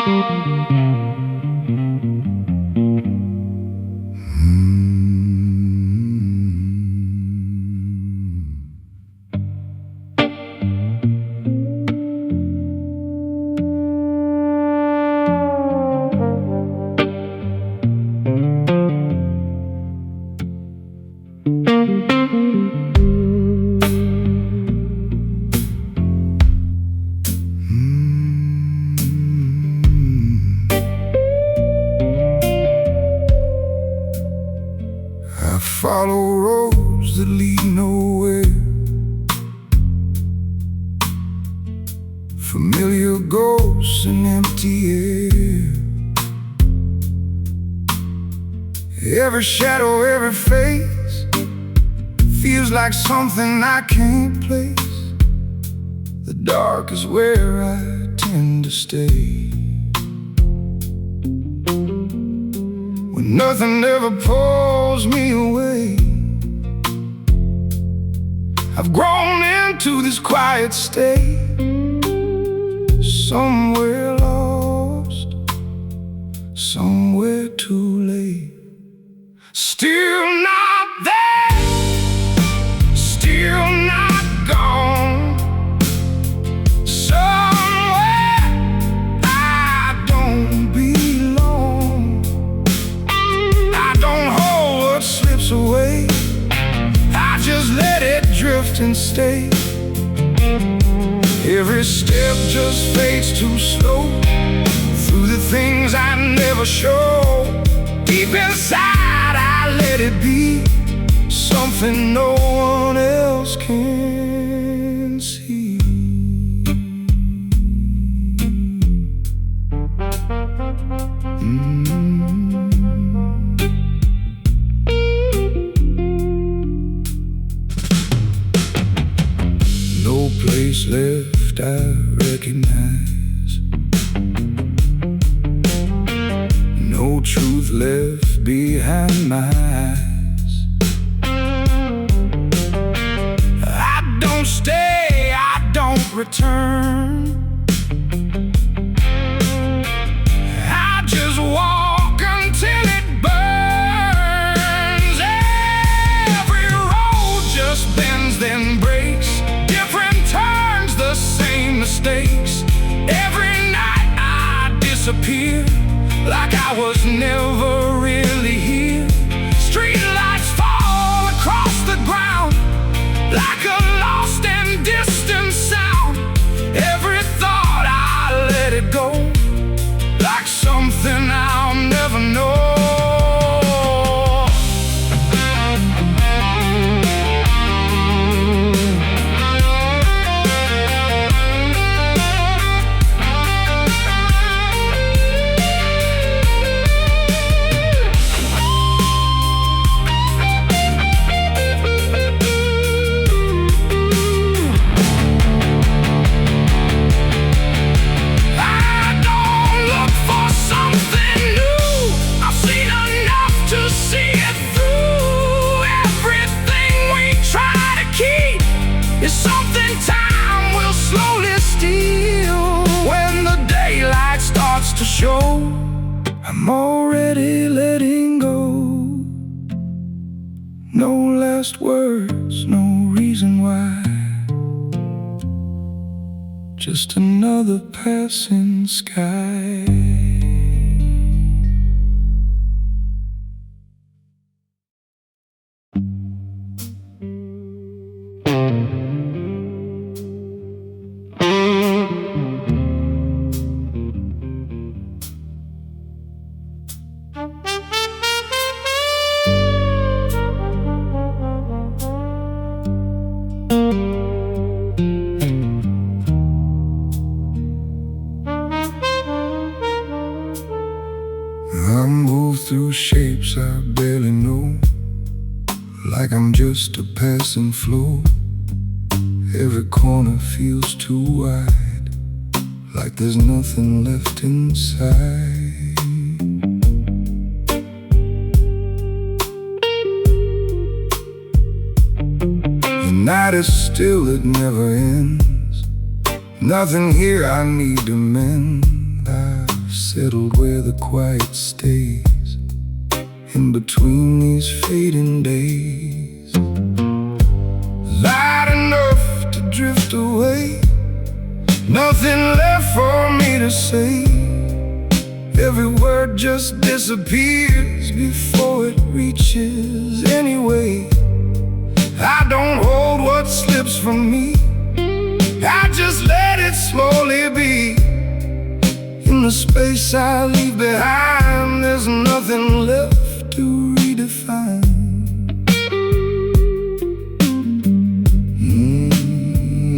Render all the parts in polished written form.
I follow roads that lead nowhere, familiar ghosts and empty air. Every shadow, every face feels like something I can't place. The dark is where I tend to stay, when nothing ever pulls me away. I've grown into this quiet state, somewhere lost, somewhere too late. Still not there, still not gone. Somewhere I don't belong. I don't hold what slips away, I just let it drift and stay. Every step just fades too slow through the things I never show. Deep inside I let it be, something no one else can see. No place left I recognize, no truth left behind my eyes. I don't stay, I don't return, I just walk until it burns. Every road just bends then breaks, different turns, the same mistakes. Every night I disappear, like I was never really here. Street lights fall across the ground, like a lost and distant sound. Every thought I let it go, like something I'll never know. It's something time will slowly steal. When the daylight starts to show, I'm already letting go. No last words, no reason why, just another passing sky. I move through shapes I barely know, like I'm just a passing flow. Every corner feels too wide, like there's nothing left inside. The night is still, it never ends. Nothing here I need to mend. I've settled where the quiet stays, in between these fading days. Light enough to drift away, nothing left for me to say. Every word just disappears before it reaches anyway. I don't hold what slips from me, I just let it slowly be. In the space I leave behind, there's nothing left to redefine.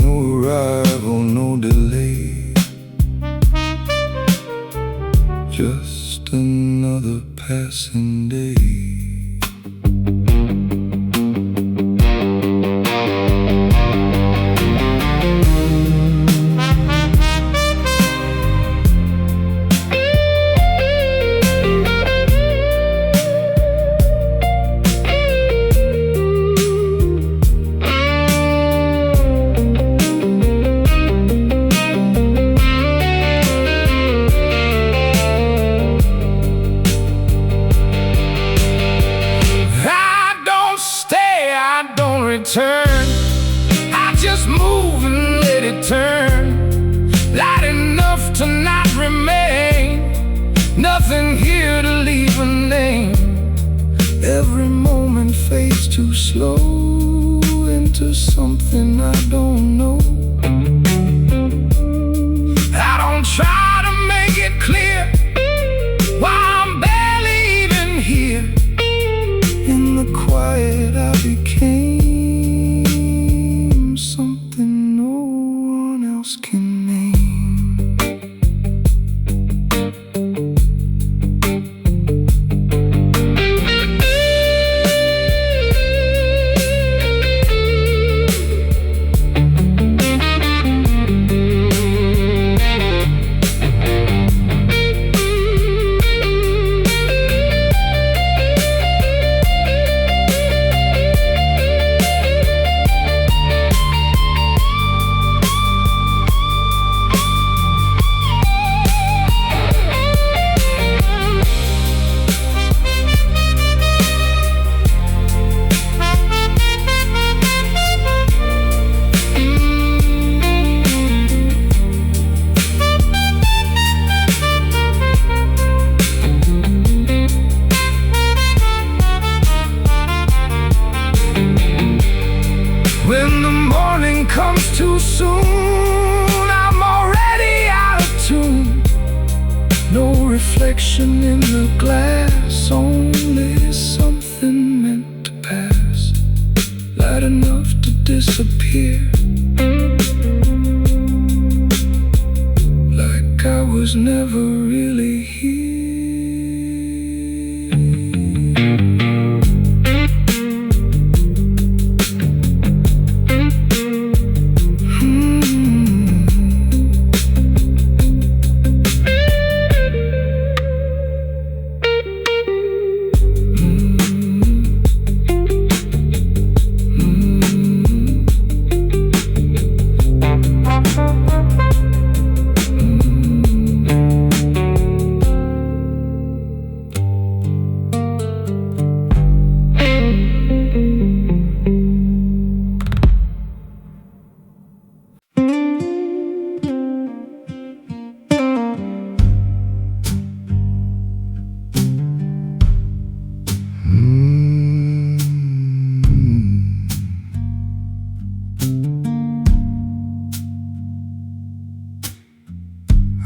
No arrival, no delay, just another passing day. I just move and let it turn, light enough to not remain, nothing here to leave a name. Every moment fades too slow into something I don't know. I don't try to make it clear why I'm barely even here. In the quiet I became something no one else can name. When the morning comes too soon, I'm already out of tune. No reflection in the glass, only something meant to pass, light enough to disappear, like I was never really here.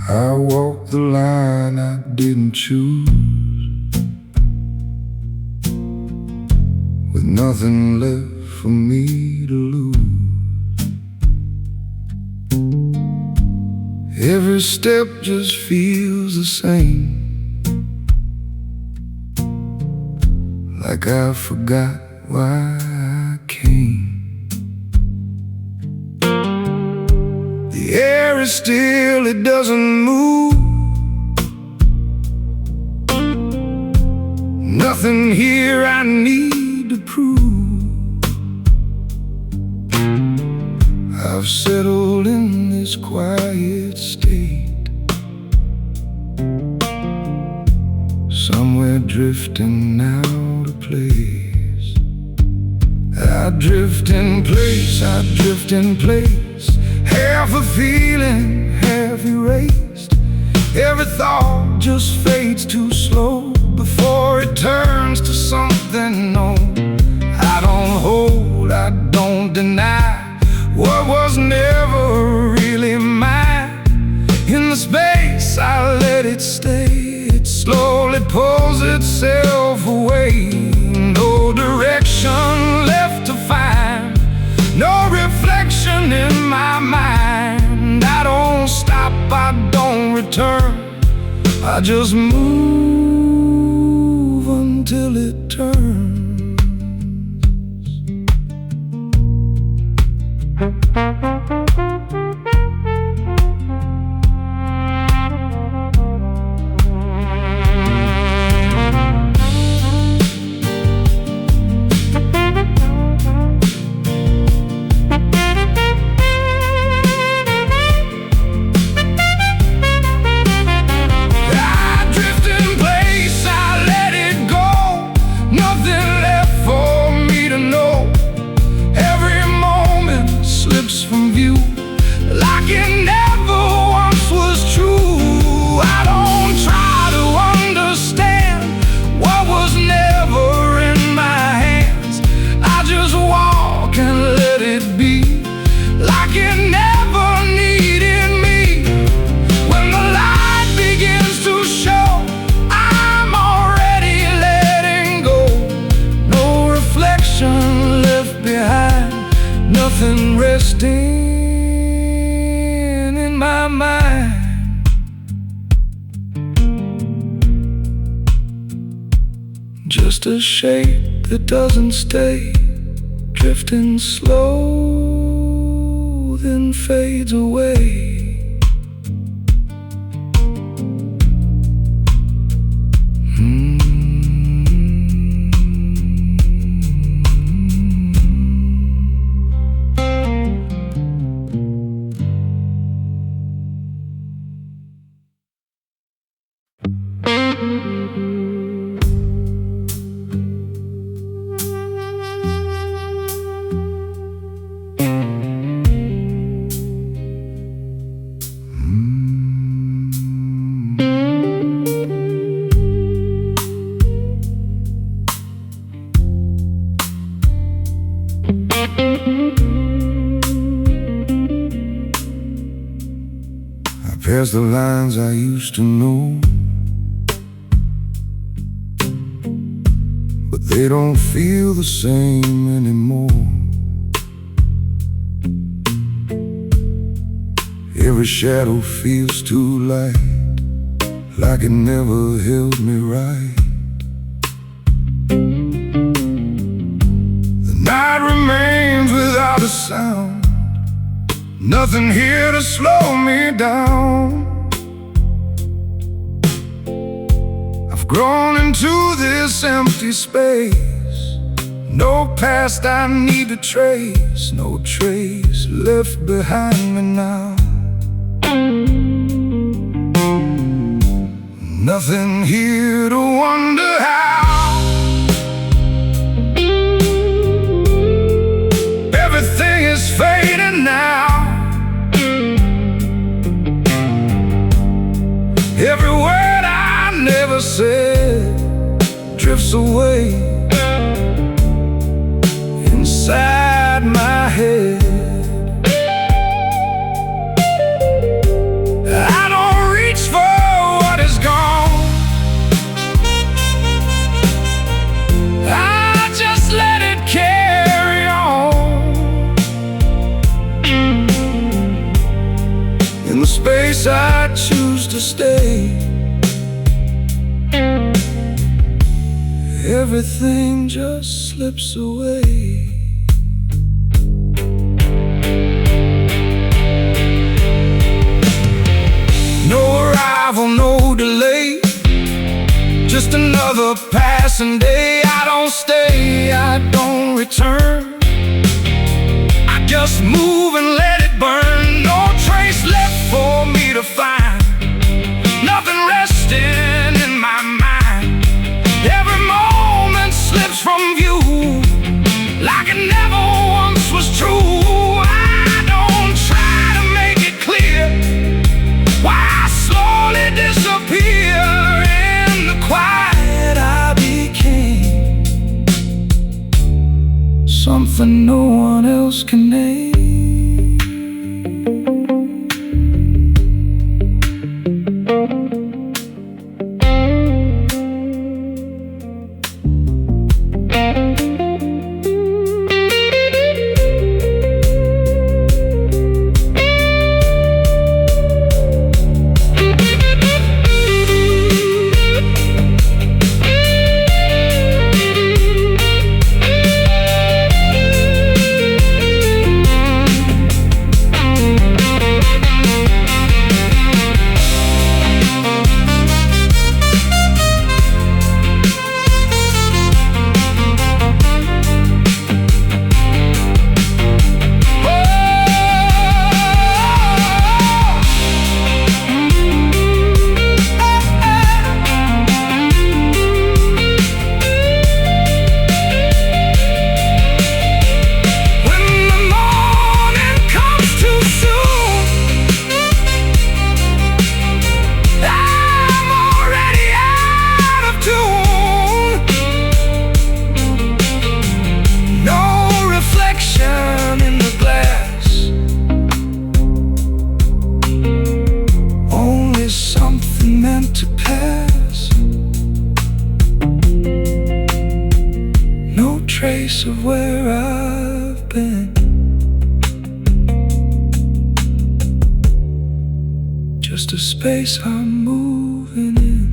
I walked the line I didn't choose, with nothing left for me to lose. Every step just feels the same, like I forgot why I came. The air is still, it doesn't move. Nothing here I need to prove. I've settled in this quiet state. drifting out of place. I drift in place, I drift in place. Half a feeling, half erased. Every thought just fades too slow before it turns to something known. I don't hold, I don't deny what was never really mine. In the space I let it stay, it slowly pulls itself away. No direction left to find, no reflection in my mind. I don't stop, I don't return, I just move until it turns. Nothing resting in my mind. Just a shape that doesn't stay, drifting slow, then fades away. Past the lines I used to know, but they don't feel the same anymore. Every shadow feels too light, like it never held me right. The night remains without a sound, nothing here to slow me down. I've grown into this empty space, no past I need to trace, no trace left behind me now. Nothing here to wonder how. Everything is fading now. Every word I never said drifts away inside my head. I don't reach for what is gone, I just let it carry on. In the space I choose to stay, everything just slips away. No arrival, no delay, just another passing day. I don't stay, I don't return, I just move and let it burn. No trace left for me to find, nothing resting in my mind. place of where I've been. Just a space I'm moving in.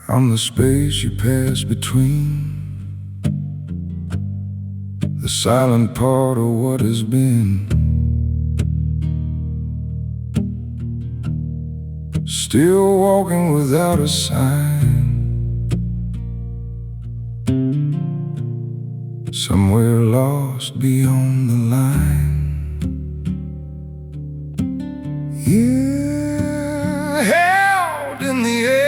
I'm the space you pass between the silent part of what has been. Still walking without a sign, somewhere lost beyond the line. Yeah, held in the air,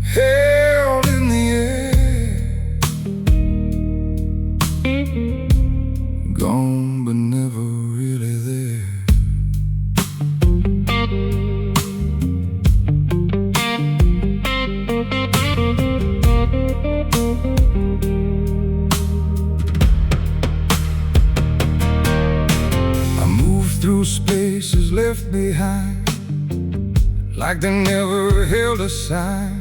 held in the air, gone but never really there. I move through spaces left behind, like they never held a sign.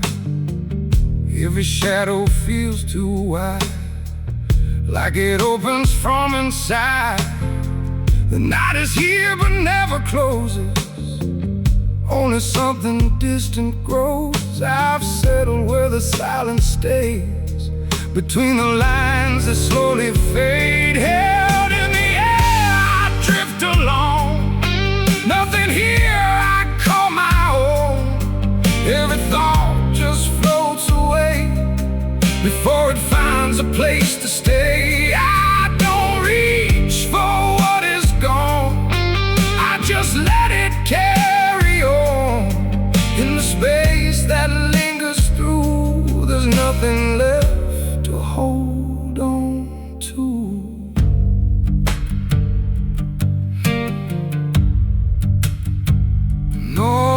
Every shadow feels too wide, like it opens from inside. The night is here but never closes, only something distant grows. I've settled where the silence stays, between the lines that slowly fade. Held in the air, I drift along, nothing here I call my own. Every thought just floats away before it finds a place to stay. I don't reach for what is gone, I just let it carry on. In the space that lingers through, there's nothing left to hold on to. No.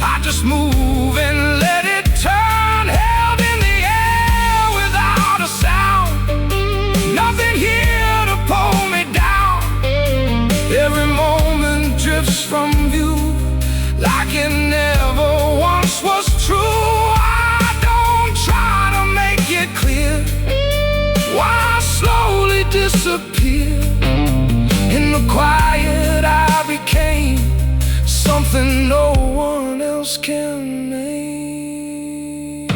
I just move and let it turn. Held in the air without a sound, nothing here to pull me down. Every moment drifts from view, like it never once was true. I don't try to make it clear why I slowly disappear. In the quiet I became something no one else can name.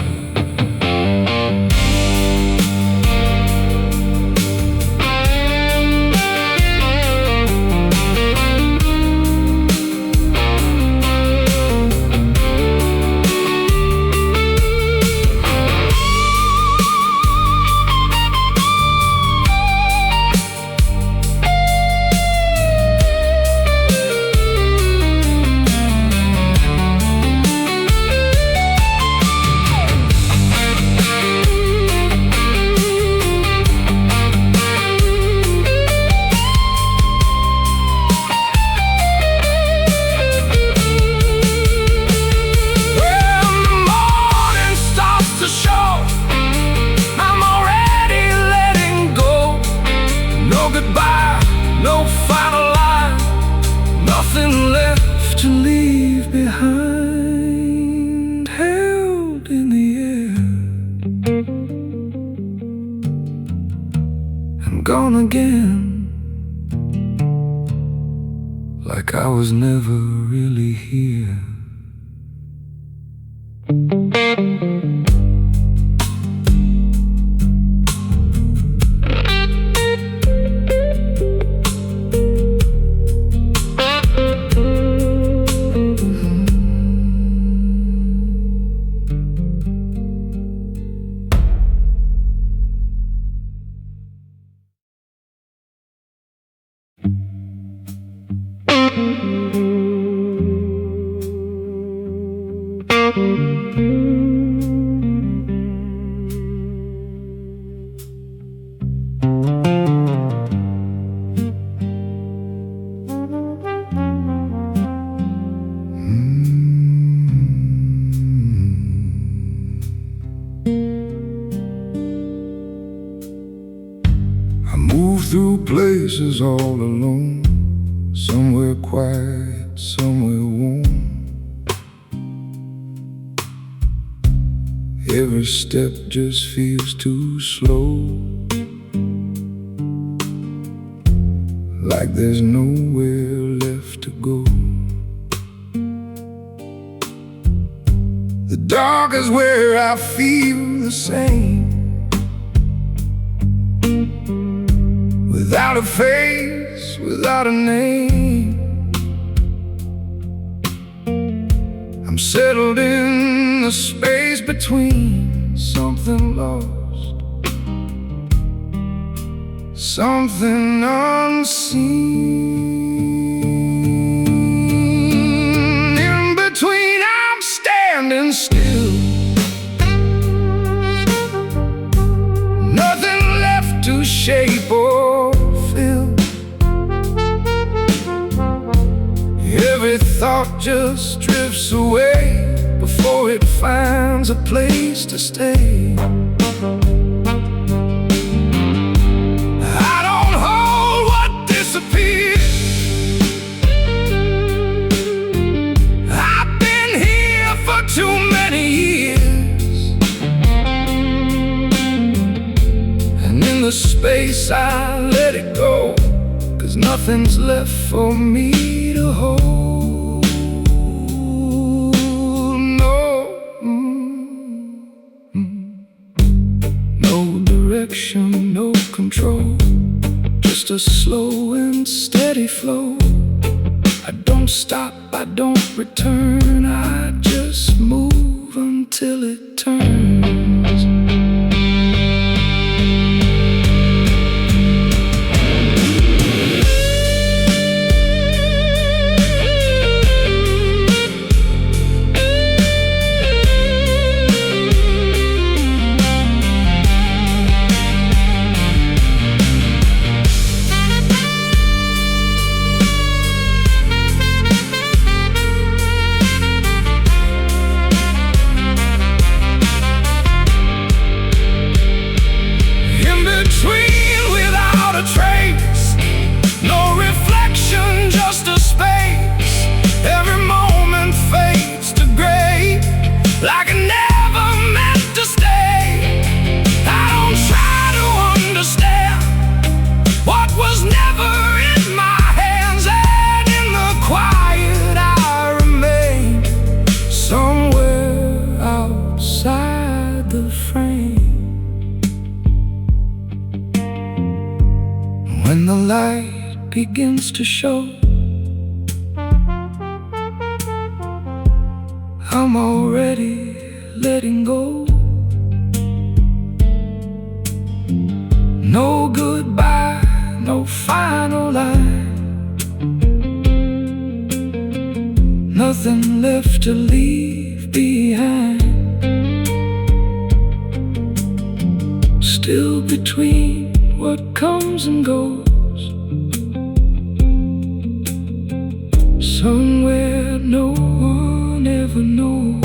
left to leave behind, held in the air, and gone again, like I was never really here. I move through places all alone, somewhere quiet, somewhere warm. Every step just feels too slow, like there's nowhere left to go. The dark is where I feel the same, without a face, without a name. I'm settled in the space between, something lost, something unseen. In between, I'm standing still, nothing left to shape or fill. Every thought just drifts away before it finds a place to stay. I don't hold what disappears. I've been here for too many years, and in the space I let it go, 'cause nothing's left for me to hold. No control, just a slow and steady flow. I don't stop, I don't return, I just move until it turns. When the light begins to show, I'm already letting go. No goodbye, no final line, nothing left to leave behind. Still between what comes and goes, somewhere no one ever knows.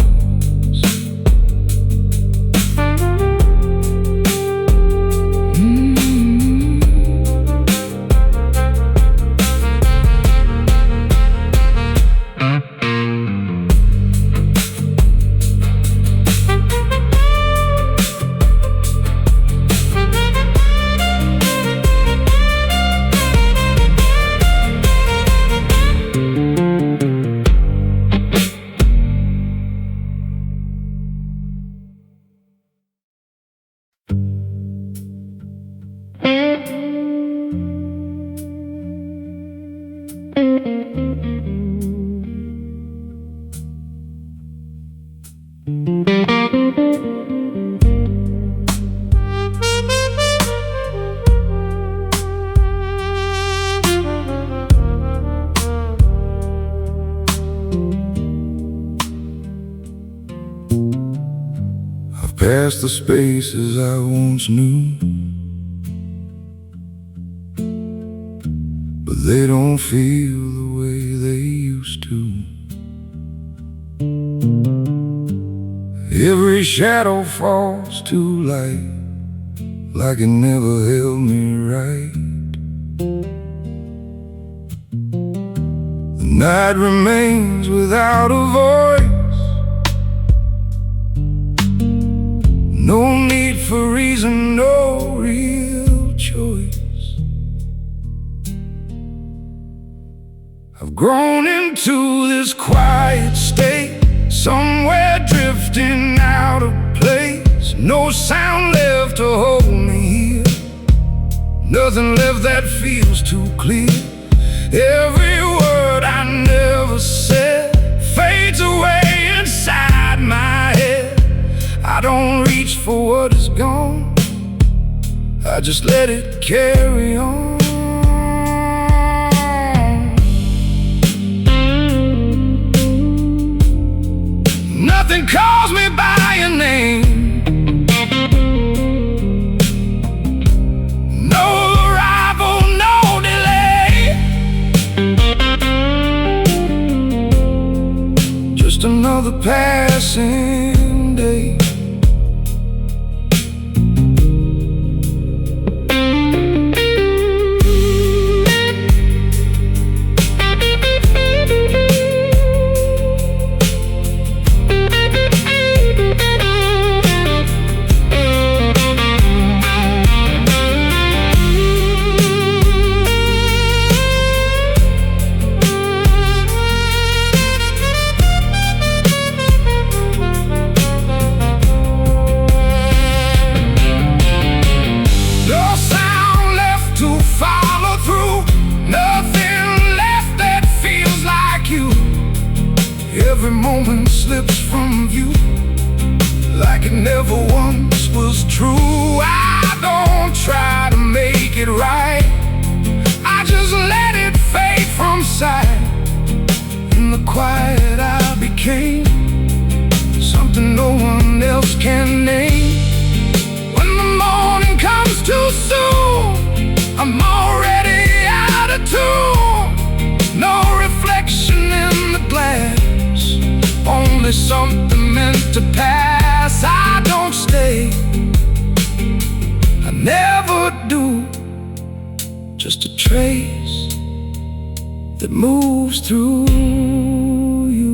past the spaces I once knew, but they don't feel the way they used to. Every shadow falls too light, like it never held me right. The night remains without a voice, no need for reason, no real choice. I've grown into this quiet state, somewhere drifting out of place. No sound left to hold me here, nothing left that feels too clear. Every word I never said fades away inside my head. I don't reach for what is gone, I just let it carry on. Nothing calls me by your name, no arrival, no delay, just another passing day. Every moment slips from view, like it never once was true. I don't try to make it right, I just let it fade from sight. In the quiet I became something no one else can name. When the morning comes too soon, I'm already out of tune. No reflection in the glass, only something meant to pass. I don't stay, I never do, just a trace that moves through you.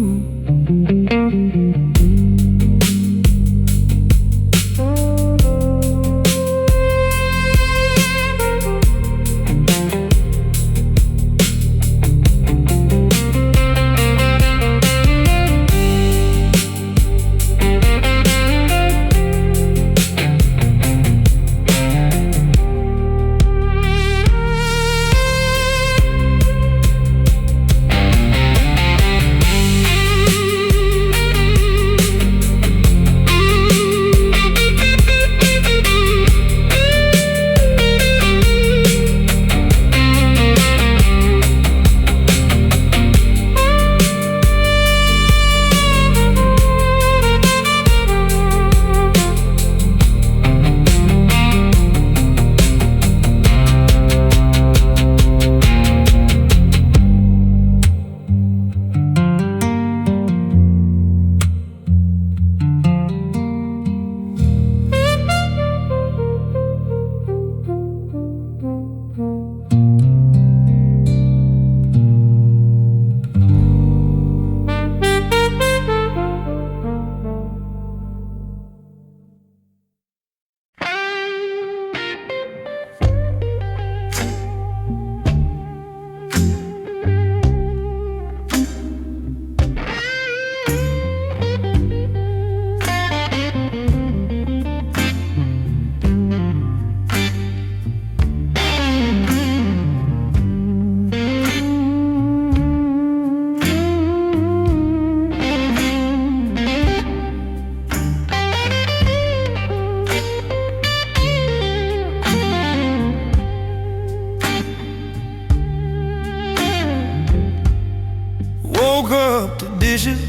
dishes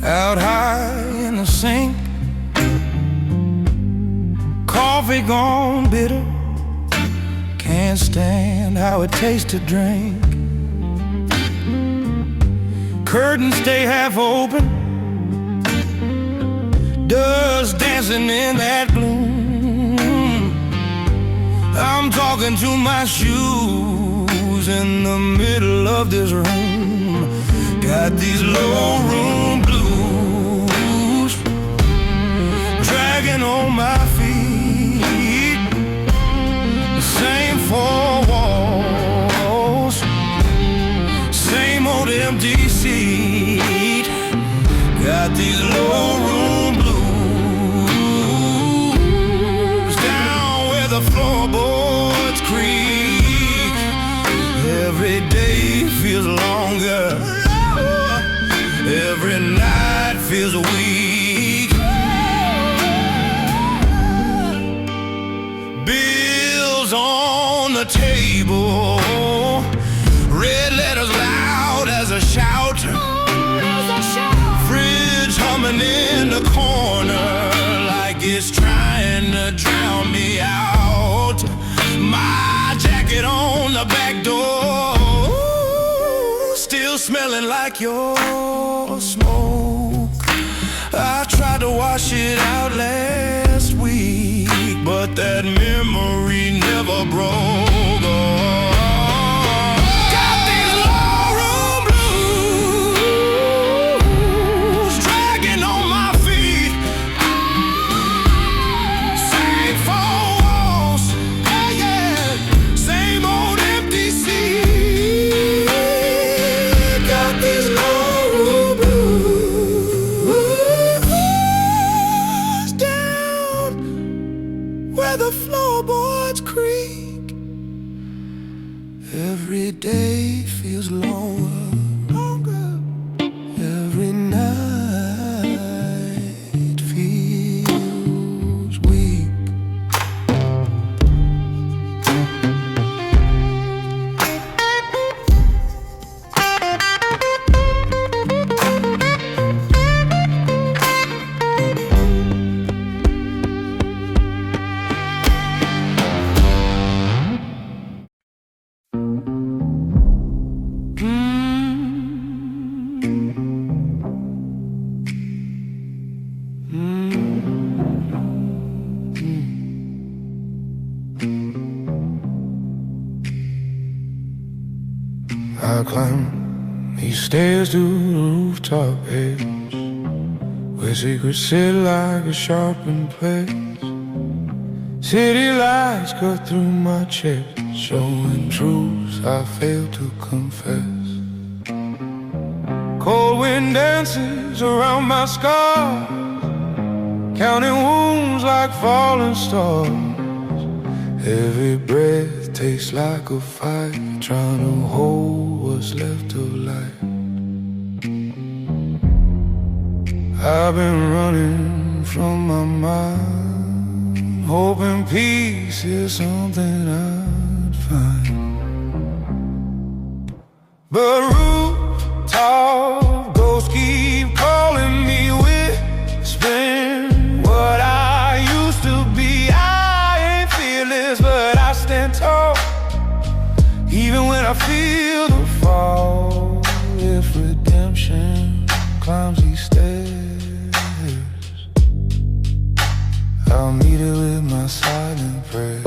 out high in the sink. Coffee gone bitter, can't stand how it tastes to drink. Curtains stay half open, dust dancing in that gloom. I'm talking to my shoes in the middle of this room. Got these low room blues dragging on my feet. The same four walls, same old empty seat. Got these low room blues down where the floorboards creak. Every day feels longer, every night feels weak. Bills on the table, red letters loud as a shout. Fridge humming in the corner like it's trying to drown me out. My jacket on the back door, still smelling like your smoke. I tried to wash it out last week, but that memory never broke. Got these low room blues dragging on my feet. Same four walls, yeah, yeah, same old empty seat. Got these low room blues down where the floorboards creak. Every day feels longer, every night feels weak. I climb these stairs to the rooftop edge, where secrets sit like a sharpened place. City lights cut through my chest, showing truths I failed to confess. Cold wind dances around my scars, counting wounds like falling stars. Every breath tastes like a fight, trying to hold what's left of life. I've been running from my mind, hoping peace is something I'd find. But rooftop ghosts keep calling me, whispering what I used to be. But I stand tall, even when I feel the fall. If redemption climbs these stairs, I'll meet it with my silent prayers.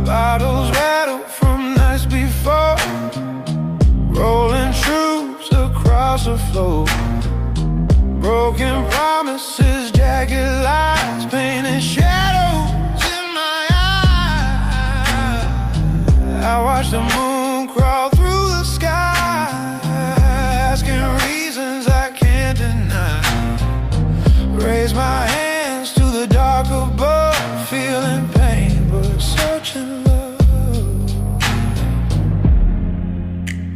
Bottles rattle from nights before, rolling truths across the floor. Broken promises, jagged lies, painted shadows in my eyes. I watch the moon crawl through the sky, asking reasons I can't deny. Raise my hands to the dark above, feeling pain but searching love.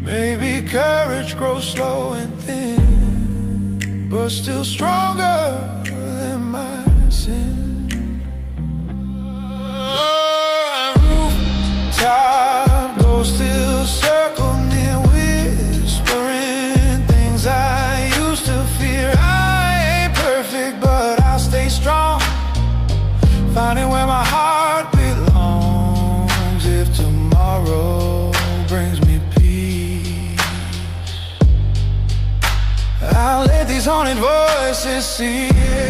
Maybe courage grows slow and thin, but still stronger than my sin. Rooftop goes still finding where my heart belongs. If tomorrow brings me peace, I'll let these haunted voices see it.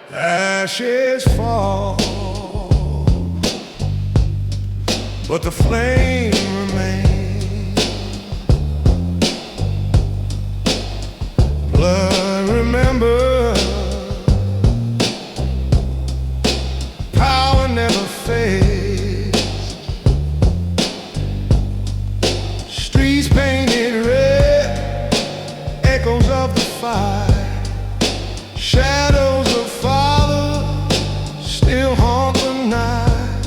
Ashes fall, but the flame remains. Blood, remember, power never fades. Streets painted red, echoes of the fire, shadows of still haunt the night,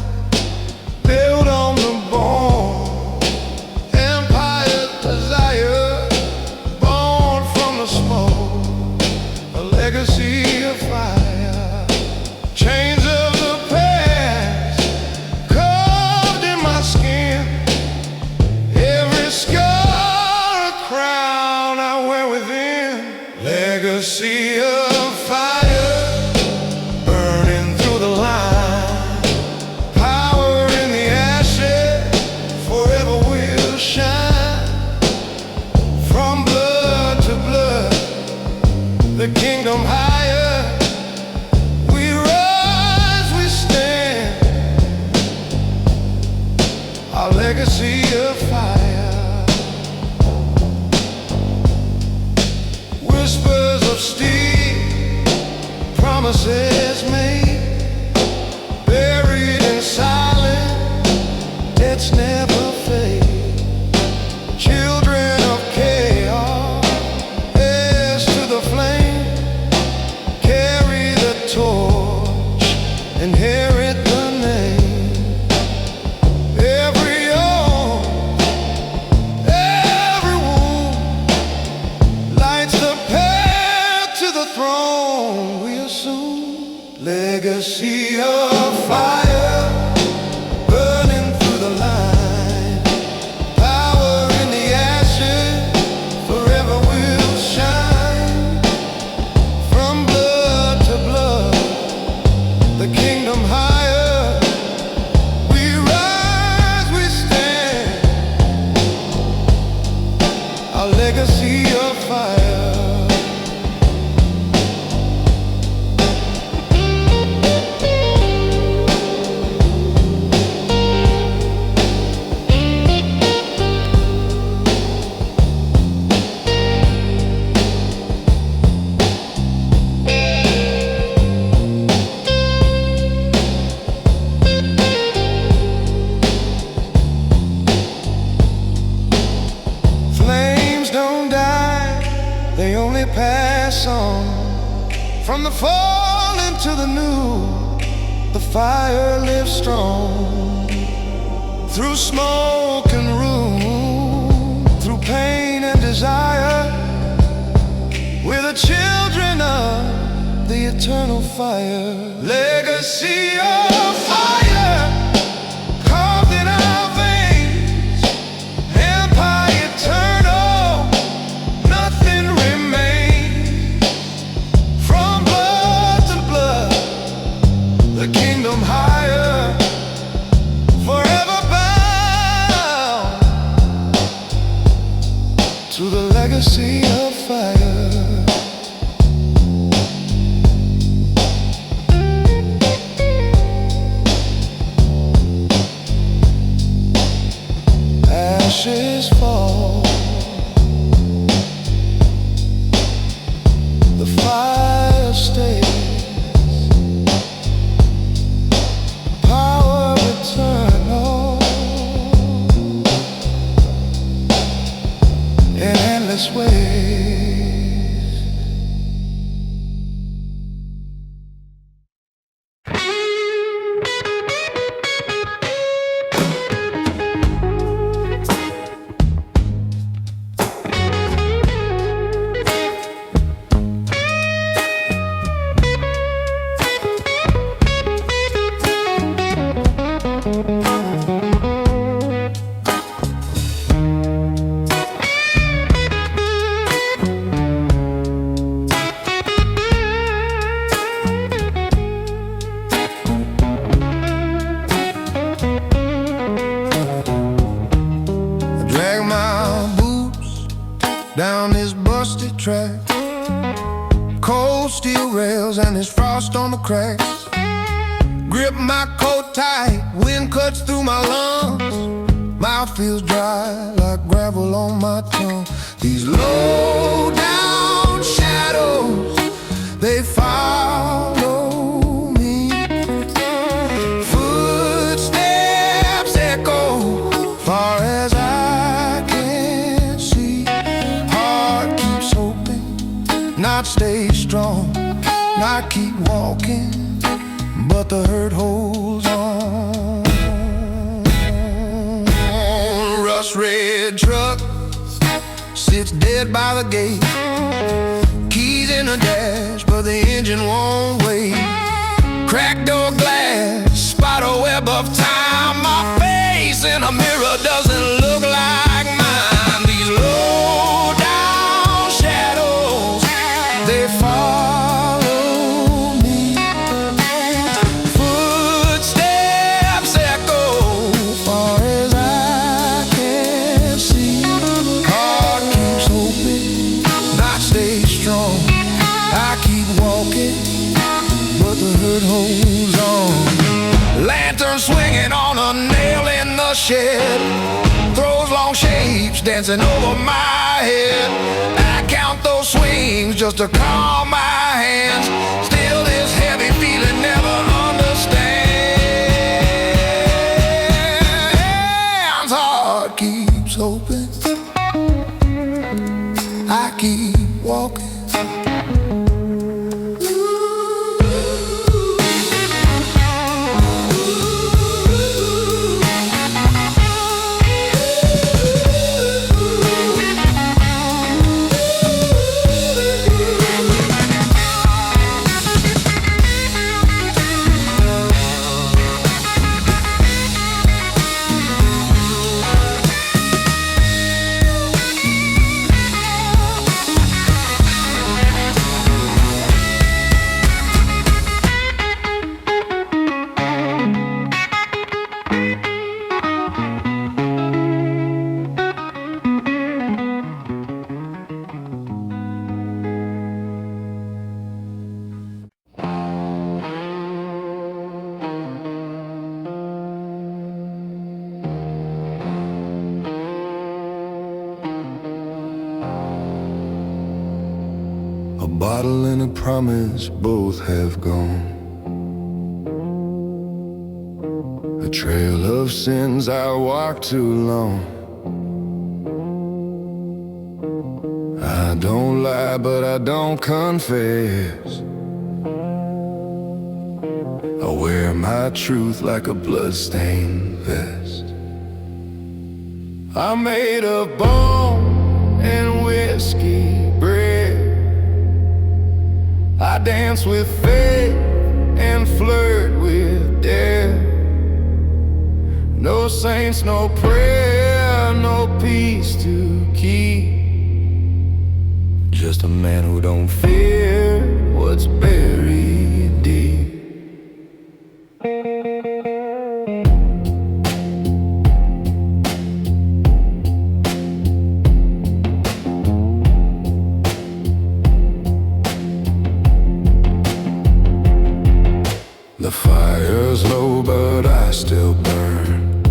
built on the bone, empire's desire, born from the smoke, a legacy of fire, chains of the past, carved in my skin, every scar a crown I wear within, legacy of fire. The kingdom higher, we rise, we stand, our legacy of fire. Whispers of steel, promises made, buried in silence, debts never fade. Children of chaos, heirs to the flame, torch, inherit the name. Every oath, every wound lights the path to the throne we assume. Legacy of fire, burning through the line. Power in the ashes, forever will shine. The kingdom higher, we rise, we stand, our legacy of fire. They only pass on from the fallen to the new. The fire lives strong through smoke and ruin, through pain and desire. We're the children of the eternal fire. Legacy of fire, carved in our veins. Empire eternal, nothing remains. From blood to blood, the kingdom higher, forever bound to the legacy of fire. wheel rails and there's frost on the cracks. Grip my coat tight, wind cuts through my lungs. Mouth feels dry like gravel on my tongue. These low down shadows, they follow me. Footsteps echo far as I can see. Heart keeps hoping, not stay strong, not keep walking, but the hurt holds on. Rust red truck sits dead by the gate. Keys in the dash, but the engine won't wait. Cracked door glass, spider web of time. My face in a mirror doesn't look like mine. These low down shadows, they follow me. Footsteps echo far as I can see. Heart keeps hoping, not stay strong. I keep walking, but the hurt holds on. Lantern swinging on a nail in the shed. Throws long shapes dancing over my head. I count those swings just to calm my hands. Still this heavy feeling never understands. Heart keeps hoping, I keep walking. A bottle and a promise, both have gone. A trail of sins I walked too long. I don't lie, but I don't confess. I wear my truth like a bloodstained vest. I'm made of bone and whiskey bread. I dance with fate and flirt with death. No saints, no prayer, no peace to keep. Just a man who don't fear what's buried deep. The fire's low, but I still burn.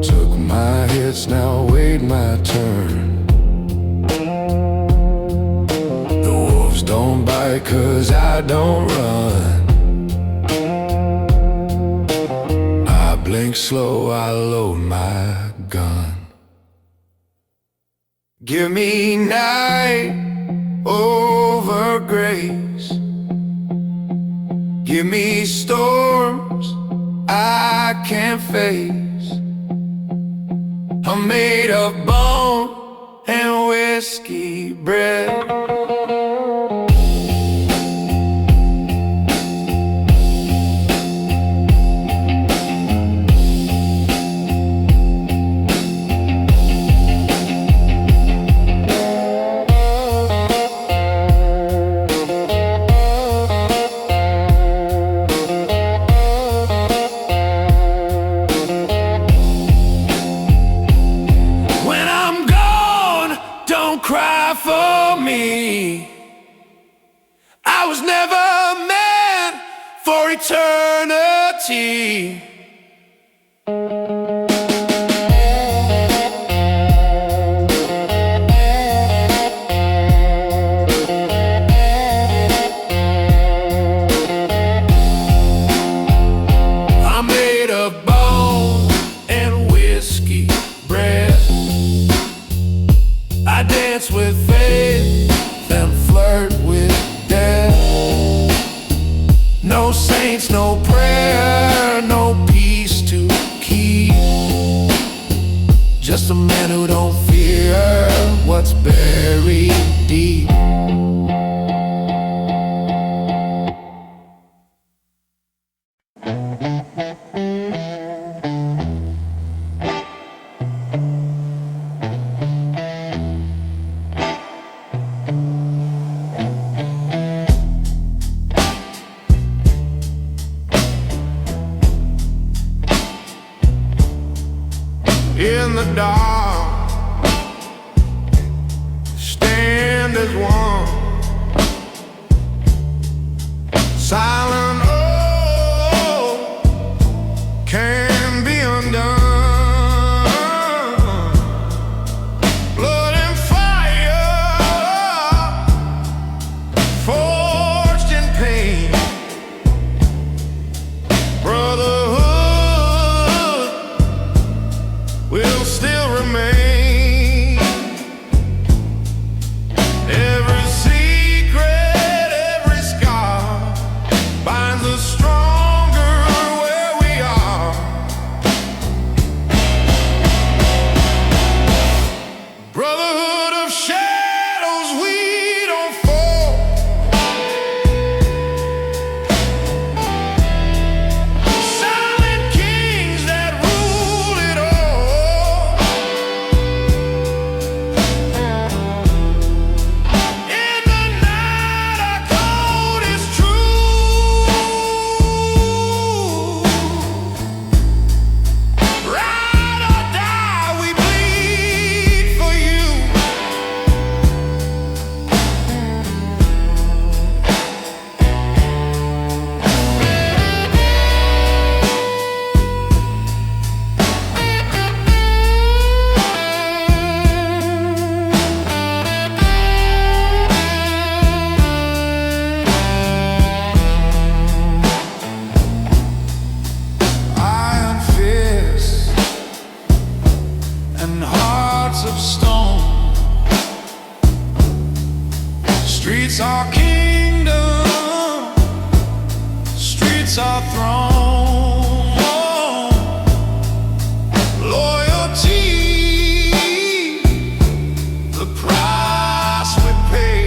Took my hits, now wait my turn. The wolves don't bite, 'cause I don't run. I blink slow, I load my gun. Give me night over grace. Give me storms I can't face. I'm made of bone and whiskey bread. Cry for me. eternity. I'm made of bone and whiskey bread. I dance with faith and flirt with death. No saints, no prayer, no peace to keep. Just a man who don't fear what's buried deep. In the dark, stand as one, silent, oh, can be undone. Blood and fire, forged in pain. Brotherhood will still remain. Every secret, every scar binds us stronger where we are. Brotherhood of shadows, we don't fall. Silent kings that rule it all. In the night, our code is true. Ride or die, we bleed for you. Iron fists and hearts of stone. Streets are kingdom, streets are throne. Loyalty, the price we pay.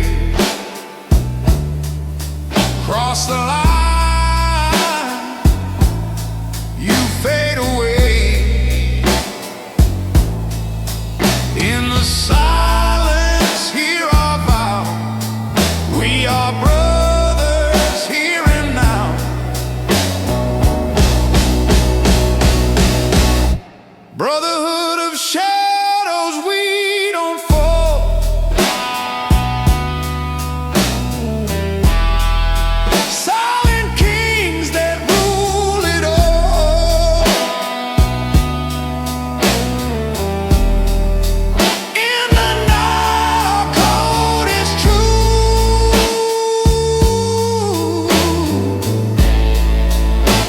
Cross the line, you fade away. In the silence, hear our vow. We are brothers here and now. Brotherhood of shadows, we don't fall. Silent kings that rule it all. In the night, our code is true.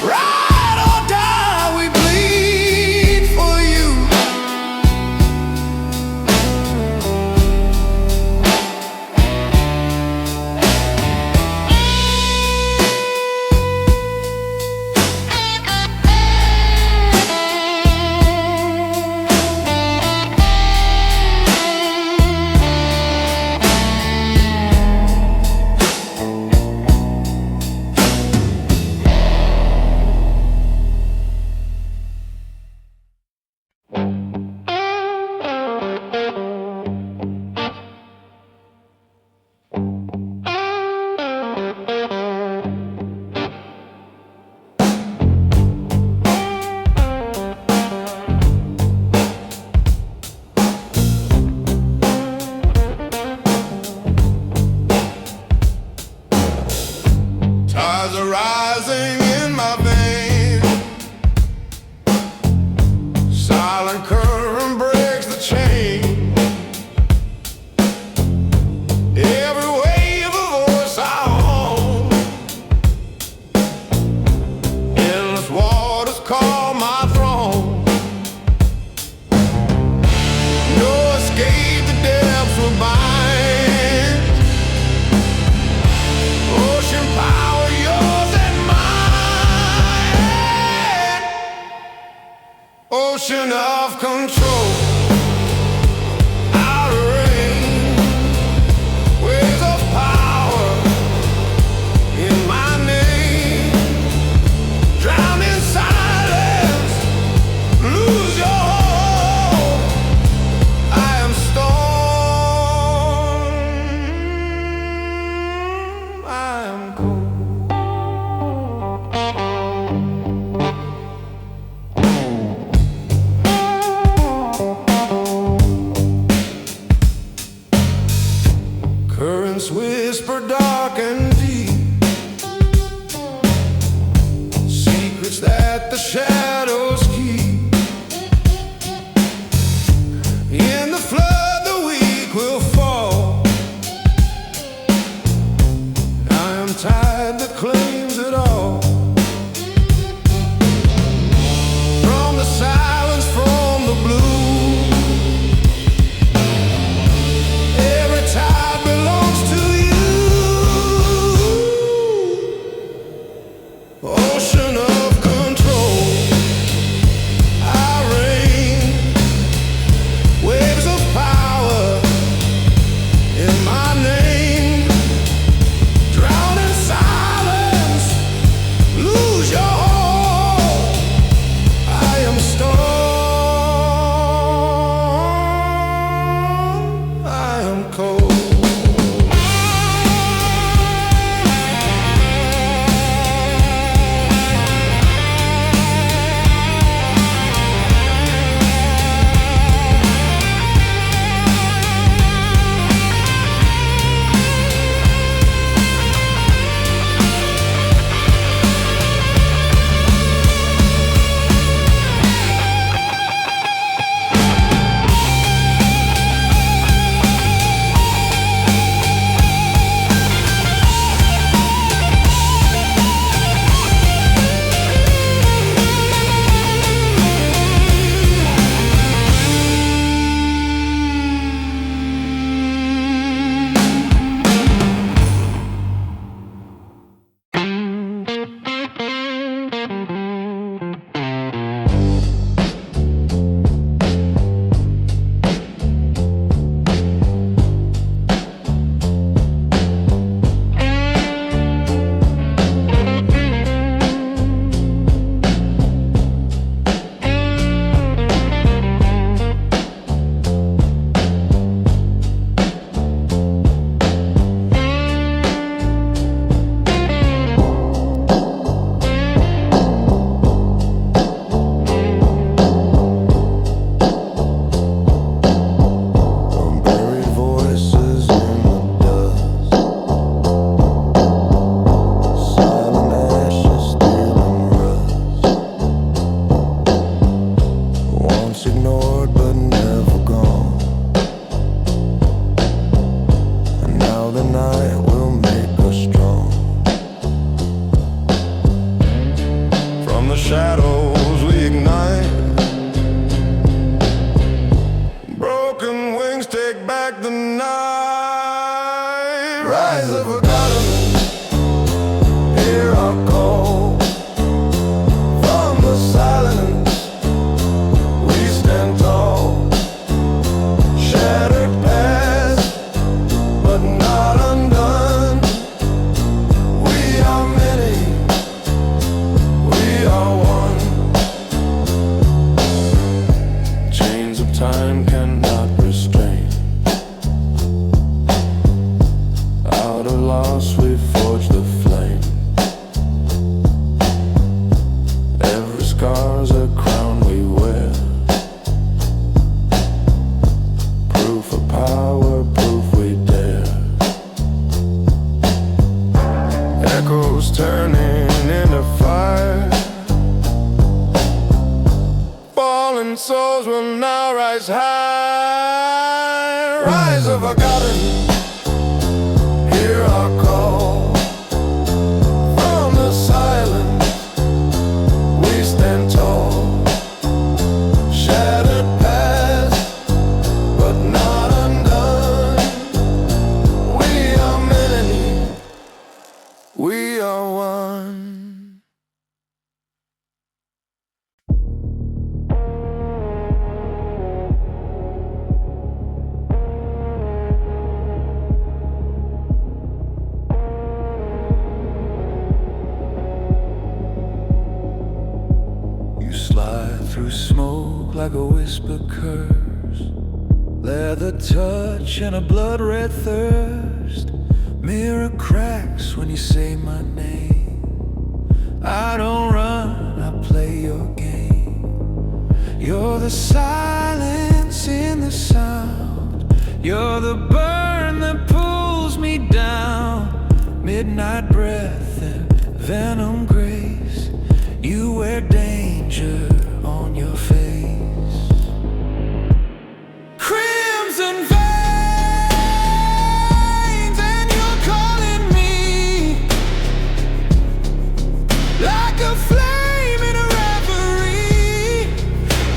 Ride or die, we bleed for you. Tides are rising cold. Currents whisper dark and deep, secrets that the shadows keep. In the flood the weak will fall. I am tide that claims it all. From the silence, from the blue, every tide belongs to you. Ocean of control, I reign. Waves of power in my name. Drown in silence, lose your hold. I am storm, I am cold. Ignored but never gone. And now the night will make us strong. From the shadows we ignite. Broken wings take back the night. Rise of a god, hear our call. From the silence stand tall, shattered past, but not undone. We are many, we are one. Chains of time cannot restrain. Out of loss we forge the flame. Every scar's a crown we wear. Power, proof we dare. Echoes turning into fire. Fallen souls will now rise high. Rise of a garden, hear our call. From the silence we stand tall. Shattered past, but not we are one. You slide through smoke like a whisper curse. Leather touch and a blood-red thirst. Mirror cracks when you say my name. I don't run, I play your game. You're the silence in the sound. You're the burn that pulls me down. Midnight breath and venom grace. You wear danger on your face. Crimson veins and you're calling me like a flame in a reverie.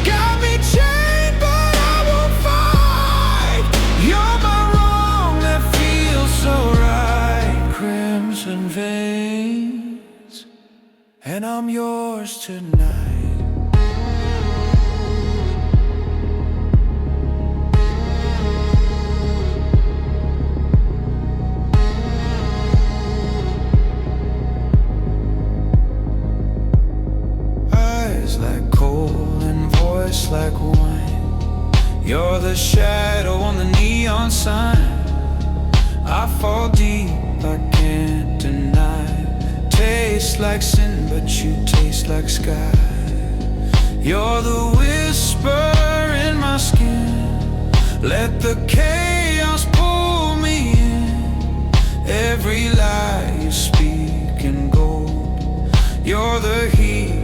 Got me chained but I won't fight. You're my wrong that feels so right. Crimson veins and I'm yours tonight. Like coal and voice like wine. You're the shadow on the neon sign. I fall deep, I can't deny. Taste like sin, but you taste like sky. You're the whisper in my skin. Let the chaos pull me in. Every lie you speak in gold. You're the heat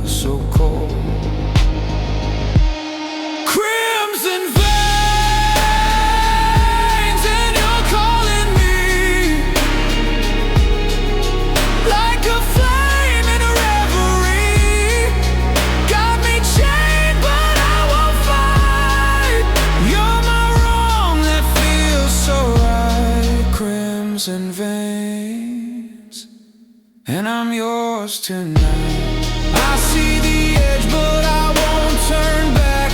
so cold. Crimson veins and you're calling me like a flame in a reverie. Got me chained but I won't fight. You're my wrong that feels so right. Crimson veins and I'm yours tonight. I see the edge, but I won't turn back.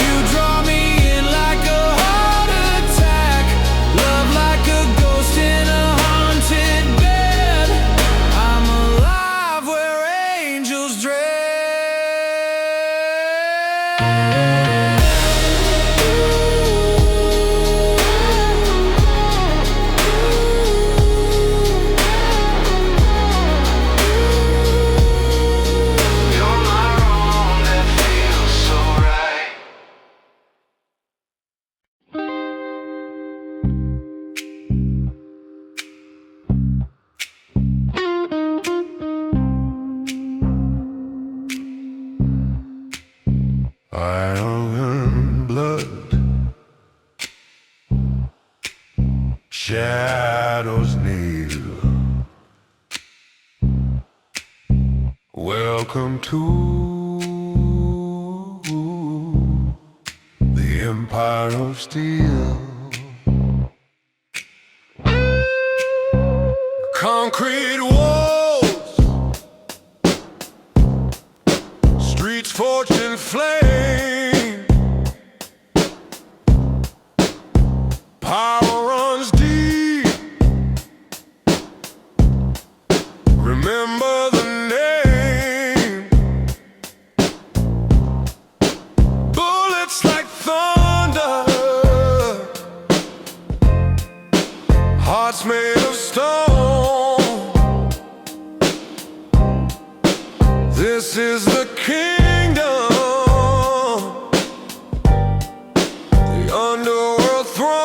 You draw me in like a heart attack. Love like a ghost in a haunted bed. I'm alive where angels dread. Iron blood, shadows kneel. Welcome to the Empire of Steel. Concrete walls, streets forged in flame. Power runs deep. Remember the name. Bullets like thunder. Hearts made of stone. This is the kingdom. The underworld throne.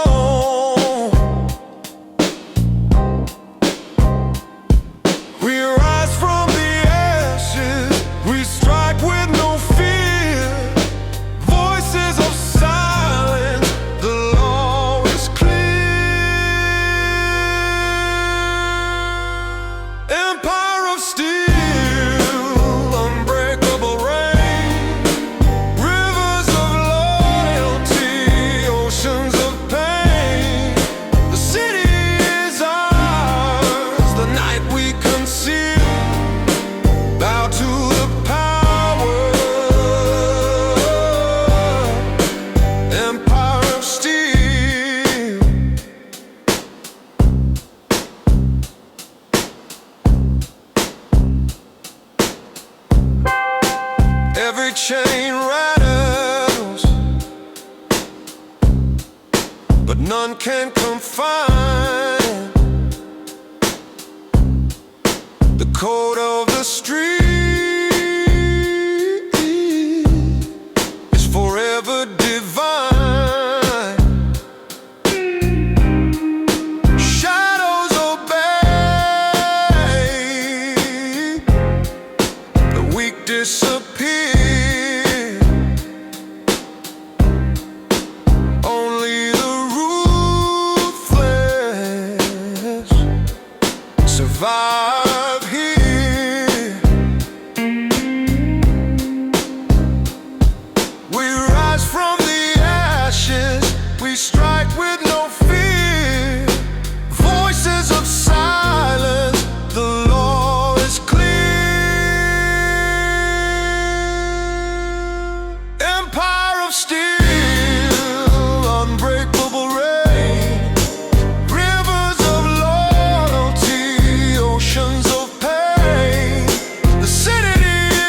Every chain rattles, but none can confine code of the street is forever divine. Shadows obey, the weak disappear. Only the ruthless survive here. We rise from the ashes, we strike with no fear. Voices of silence, the law is clear. Empire of steel, unbreakable rain, rivers of loyalty, oceans of pain. The city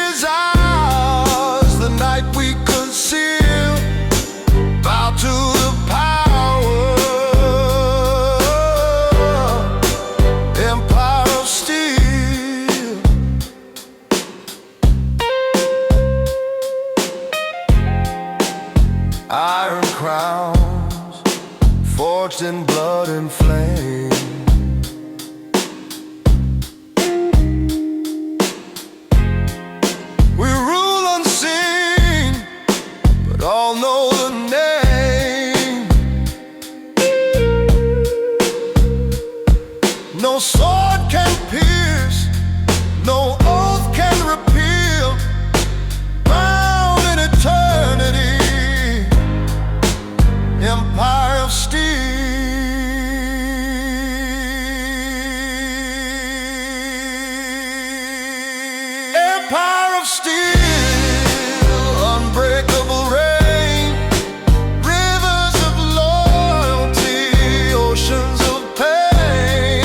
is ours, the night we conceal. Bow to the power, empire of steel. Iron crowns, forged in blood and flame. We rule unseen, but all know the name. No sword can pierce, no oath can repeal. Bound in eternity, empire of steel. Empire of steel, unbreakable rain, rivers of loyalty, oceans of pain.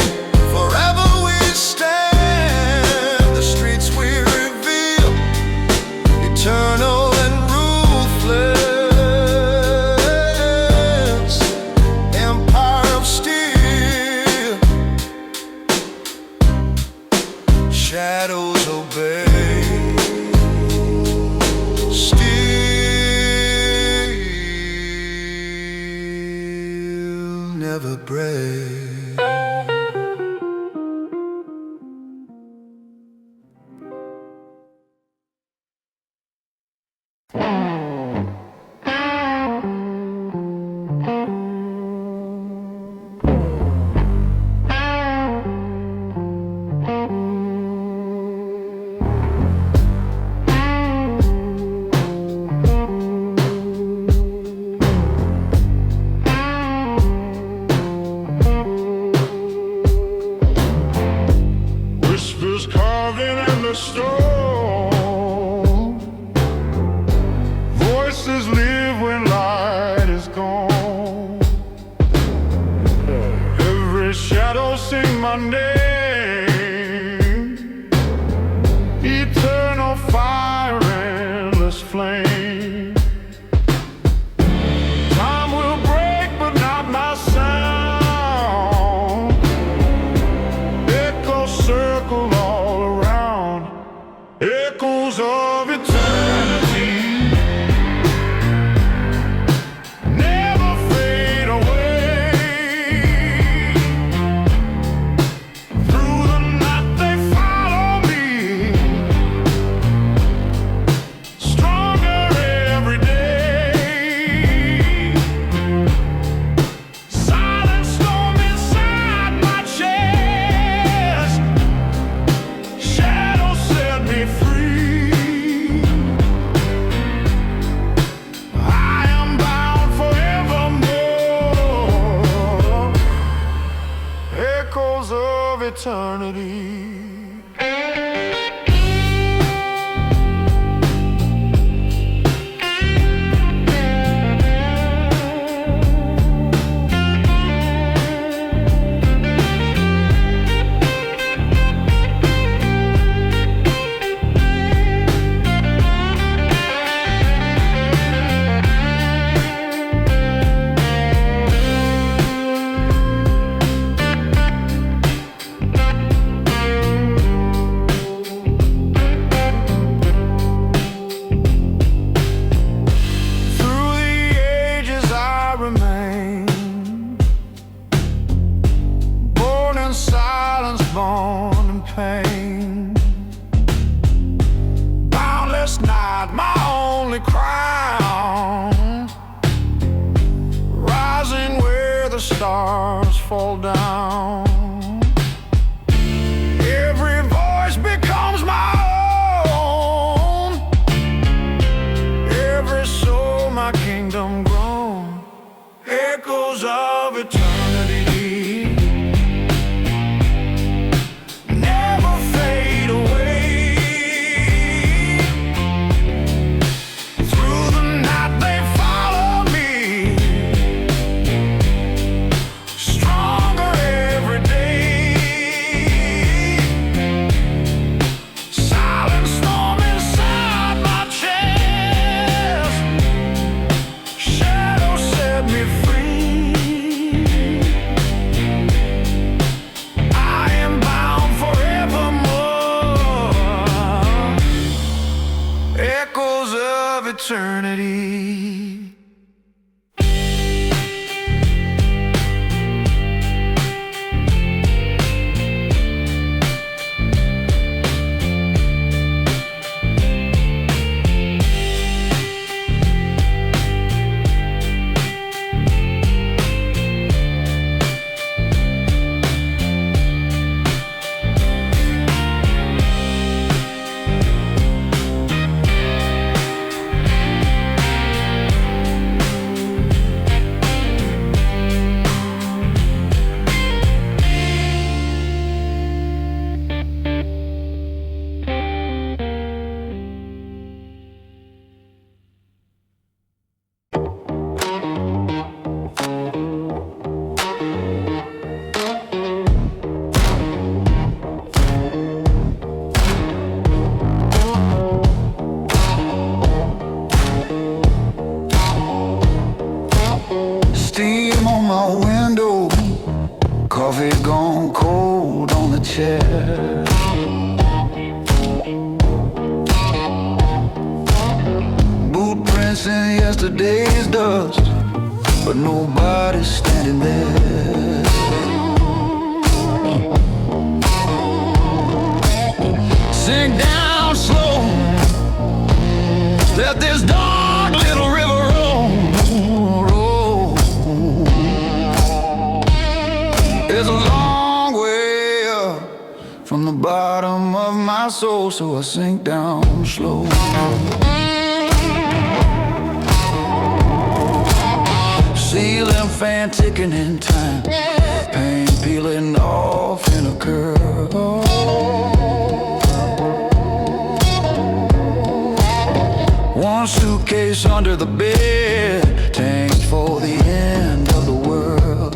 Forever we stand, the streets we reveal, eternal and ruthless. Empire of steel, shadows obey. Steel never break. Whispers carving in the stone, voices live when light is gone. Every shadow sing my name, eternal fire, endless flame. Time will break, but not my sound. Echoes circle all around, echoes of eternity, never fade away. Through the night they follow me, stronger every day. Silent storm inside my chest, shadows set me free. I am bound forevermore, echoes of eternity. eternity. Steam on my window, coffee gone cold on the chair. Boot prints in yesterday's dust, but nobody's standing there. Sink down slow, let this dark little river roll. It's a long way up from the bottom of my soul, so I sink down slow. Ceiling fan ticking in time, paint peeling off in a curve. One suitcase under the bed, tanks for the end of the world.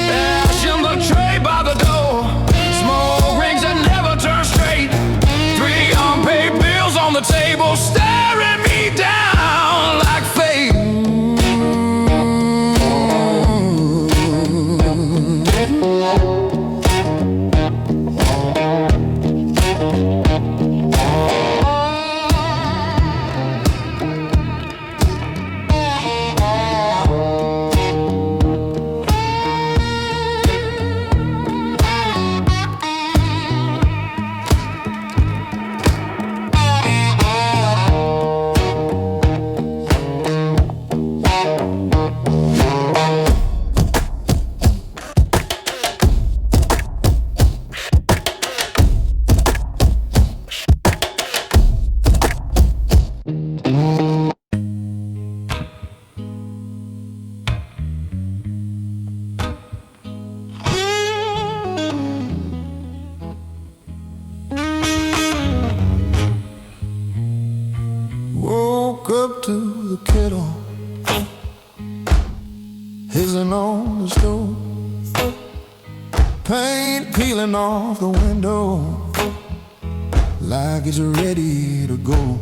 Ash in the tray by the door, smoke rings that never turn straight. 3 unpaid bills on the table, staring me down like fate. Woke up to the kettle hissing on the stove, paint peeling off the window like it's ready to go.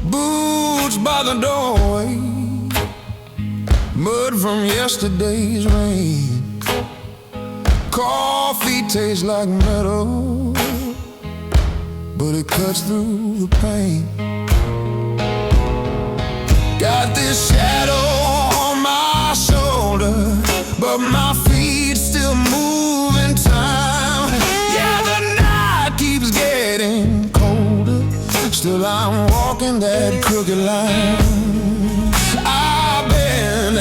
Boots by the doorway, mud from yesterday's rain. Coffee tastes like metal, but it cuts through the pain. Got this shadow on my shoulder, but my feet still move in time. Yeah, the night keeps getting colder, still I'm walking that crooked line. I bend,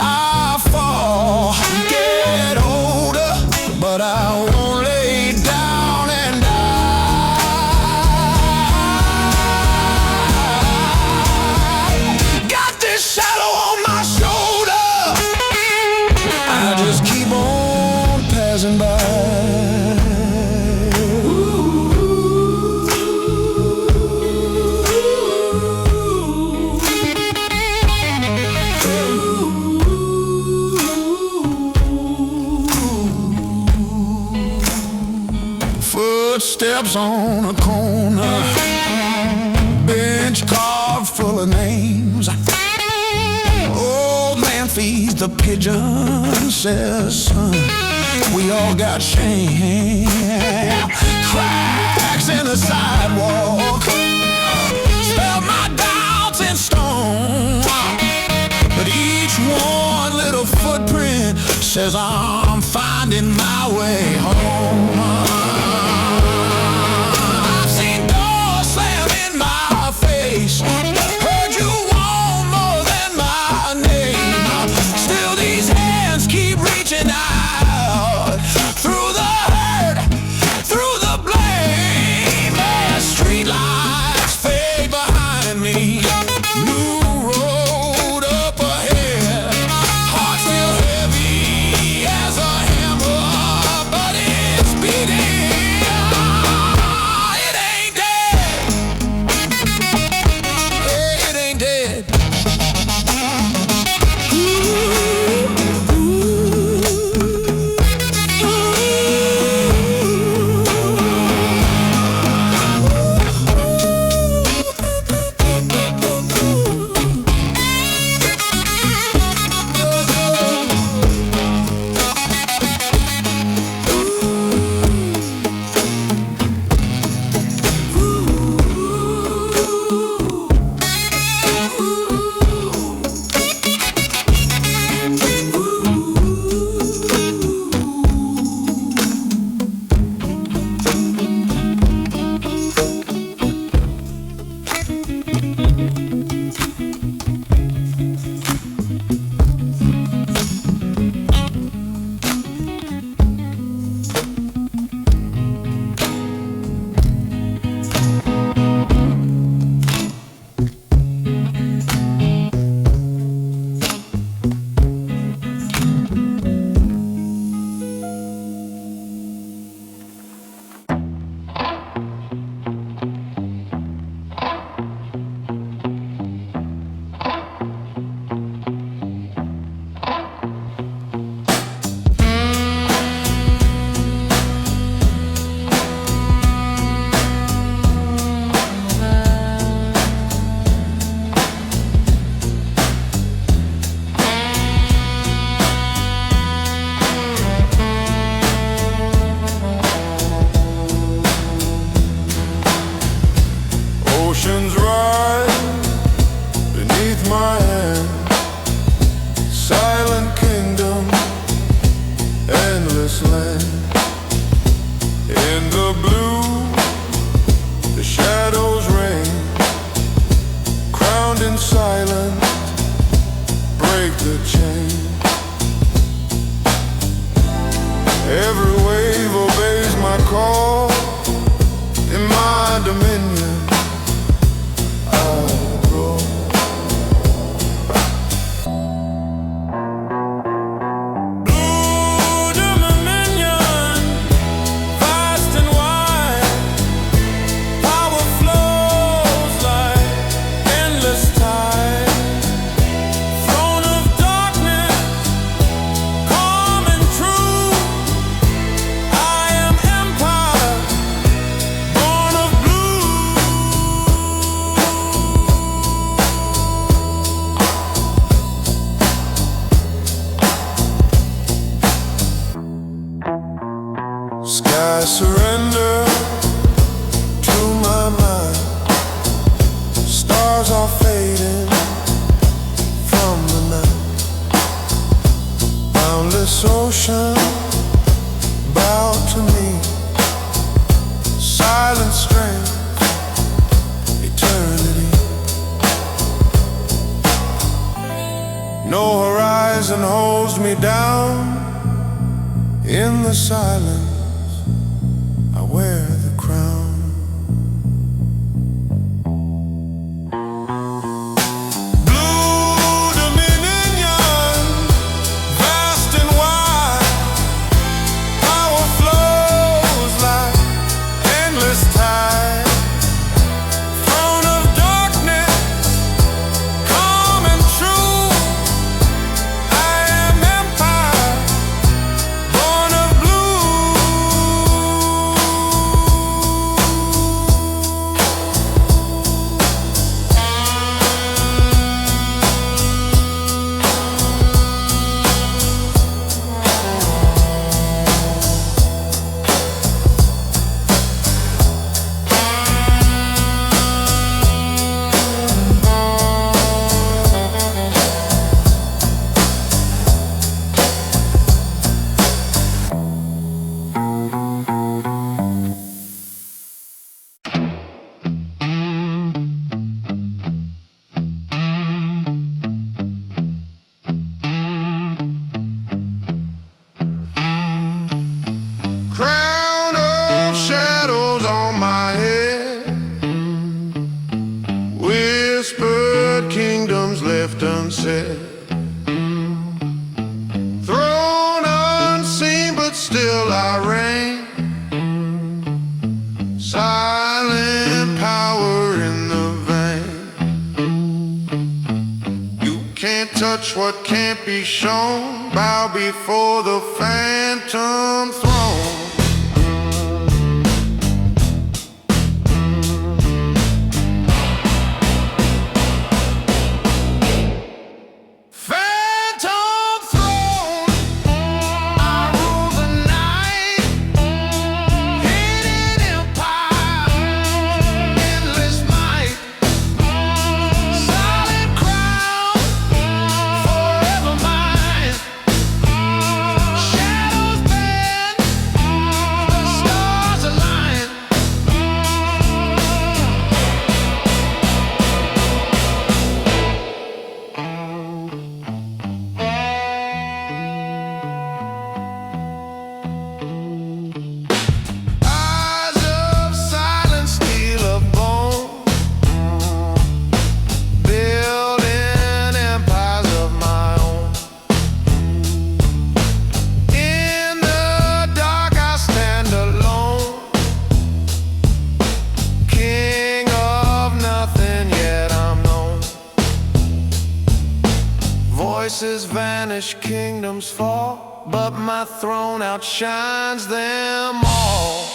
I fall, get older, but I won't lay down and die. Got this shadow on my shoulder, I just keep on passing by. Footsteps on a corner, bench carved full of names. Old man feeds the pigeon, says, son, We all got shame, cracks in the sidewalk, spell my doubts in stone. But each one little footprint says I'm finding my way home. I've seen doors slam in my face, heard you want more than my name. Still these hands keep reaching out through the hurt, through the blame. As street lights fade behind me, new road up ahead, heart still heavy as a hammer, but it's beating. It ain't dead, yeah, it ain't dead. Oceans rise beneath my hand, silent kingdom, endless land. In the blue, the shadows reign, crowned in silence, break the chain. Every wave obeys my call, in my dominion I surrender to my mind. Stars are fading from the night. Boundless ocean, bow to me. Silent strength, eternity. No horizon holds me down. In the silence I wear the crown. Blue dominion, vast and wide. Power flows like endless tide. Throne of darkness, calm and true. I am empire, born of blue. sunset. Throne unseen, but still I reign. Silent power in the vein. You can't touch what can't be shown. Bow before the phantom throne. Voices vanish, kingdoms fall, but my throne outshines them all.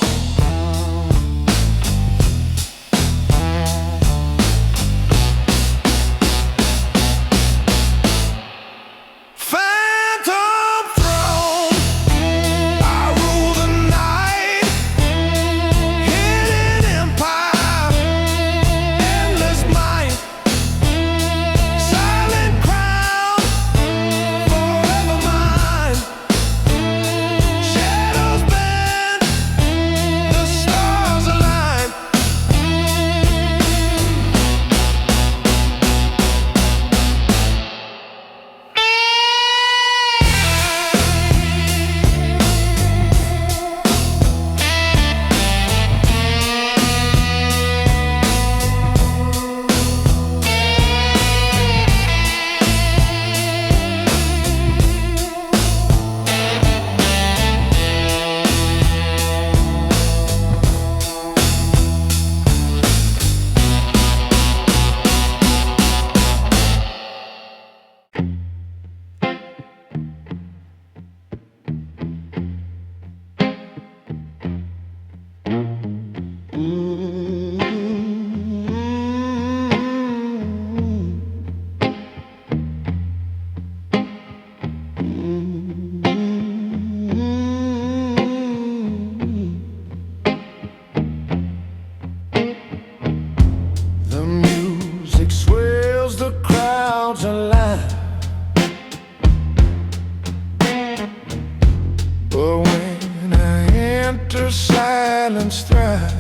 But when I enter, silence thrives.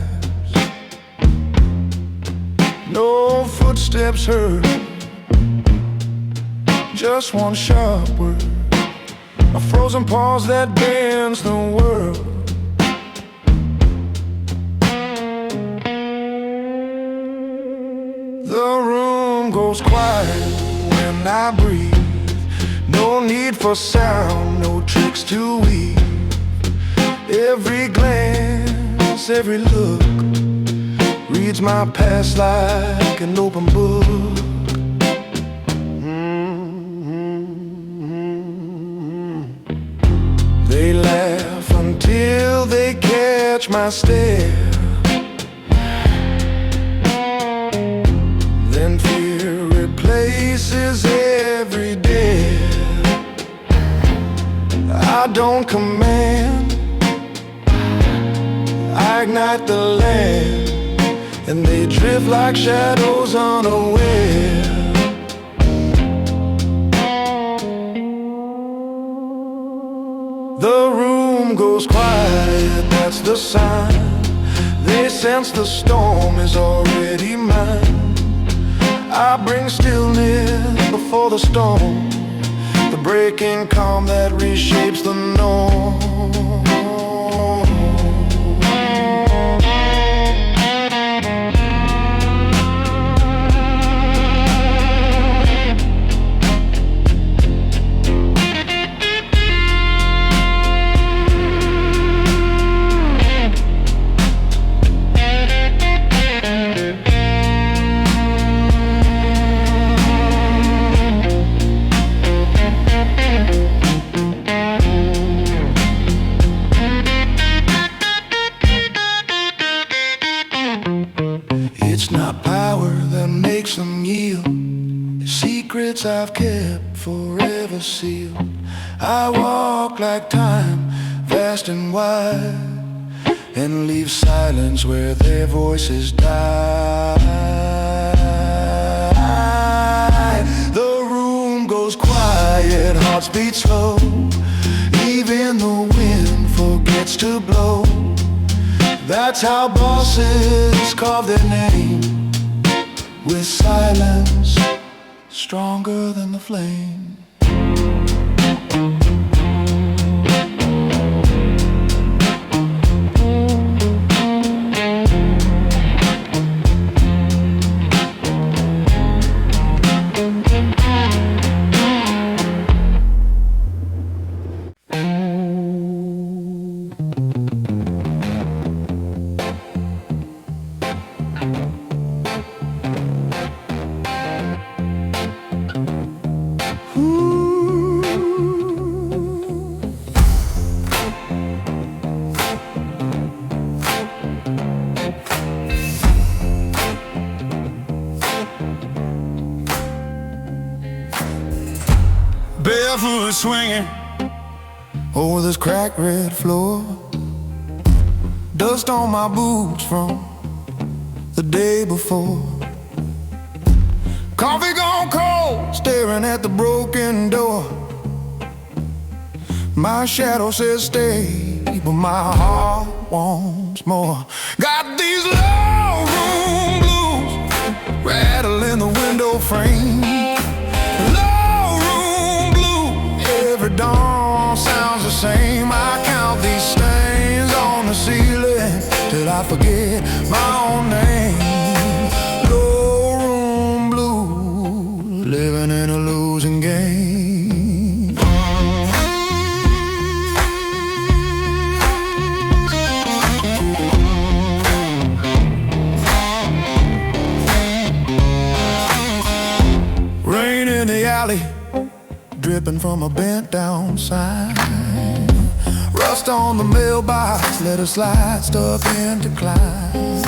No footsteps heard, just one sharp word, a frozen pause that bends the world. The room goes quiet when I breathe. No need for sound, no tricks to weave. Every glance, every look reads my past like an open book. They laugh until they catch my stare. Then fear replaces every day. I don't command, I ignite the land, and they drift like shadows unaware. The room goes quiet, that's the sign. They sense the storm is already mine. I bring stillness before the storm, the breaking calm that reshapes the norm. secrets I've kept forever sealed. I walk like time, vast and wide, and leave silence where their voices die. The room goes quiet, hearts beat slow. Even the wind forgets to blow. That's how bosses carve their name, with silence stronger than the flame. Barefoot swinging over this cracked red floor, dust on my boots from the day before. Coffee gone cold, staring at the broken door. My shadow says stay, but my heart wants more. Got these low room blues rattling the window frame. Every dawn sounds the same. I count these stains on the ceiling till I forget my own name. Low room blues, living in a losing game. Rain in the alley, dripping from a bent down sign. Rust on the mailbox, let it slide, stuck in decline.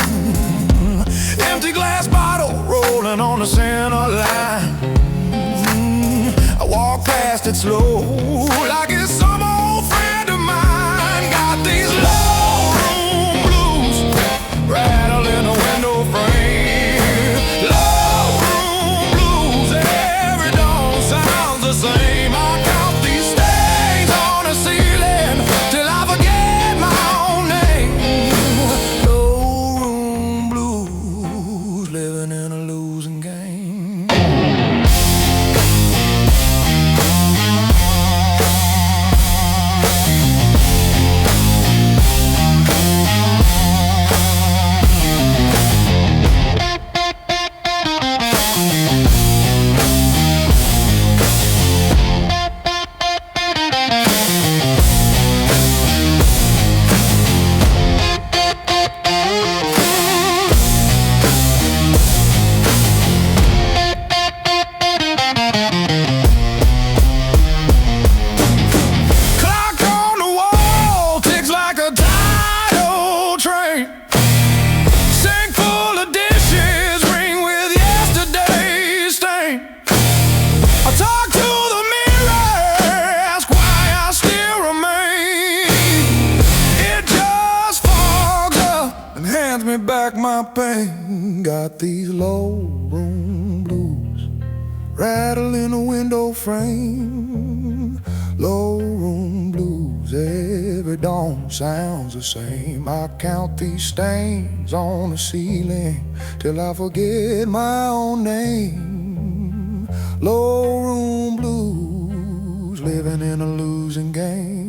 Empty glass bottle rolling on the center line. I walk past it slow, like it's some old friend of mine. Got these low room blues rattling the window frame. Low room blues, every dawn sounds the same. My pain, got these low room blues rattling a window frame. Low room blues, every dawn sounds the same. I count these stains on the ceiling till I forget my own name. Low room blues, living in a losing game.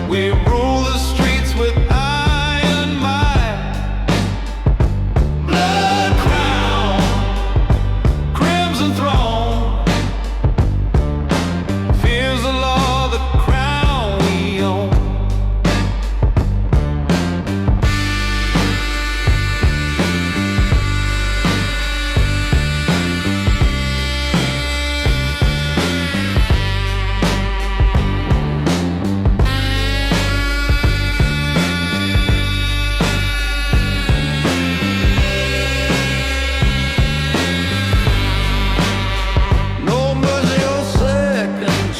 We rule the streets with iron might. Blood crown, crimson throne. Fears the law, the crown we own.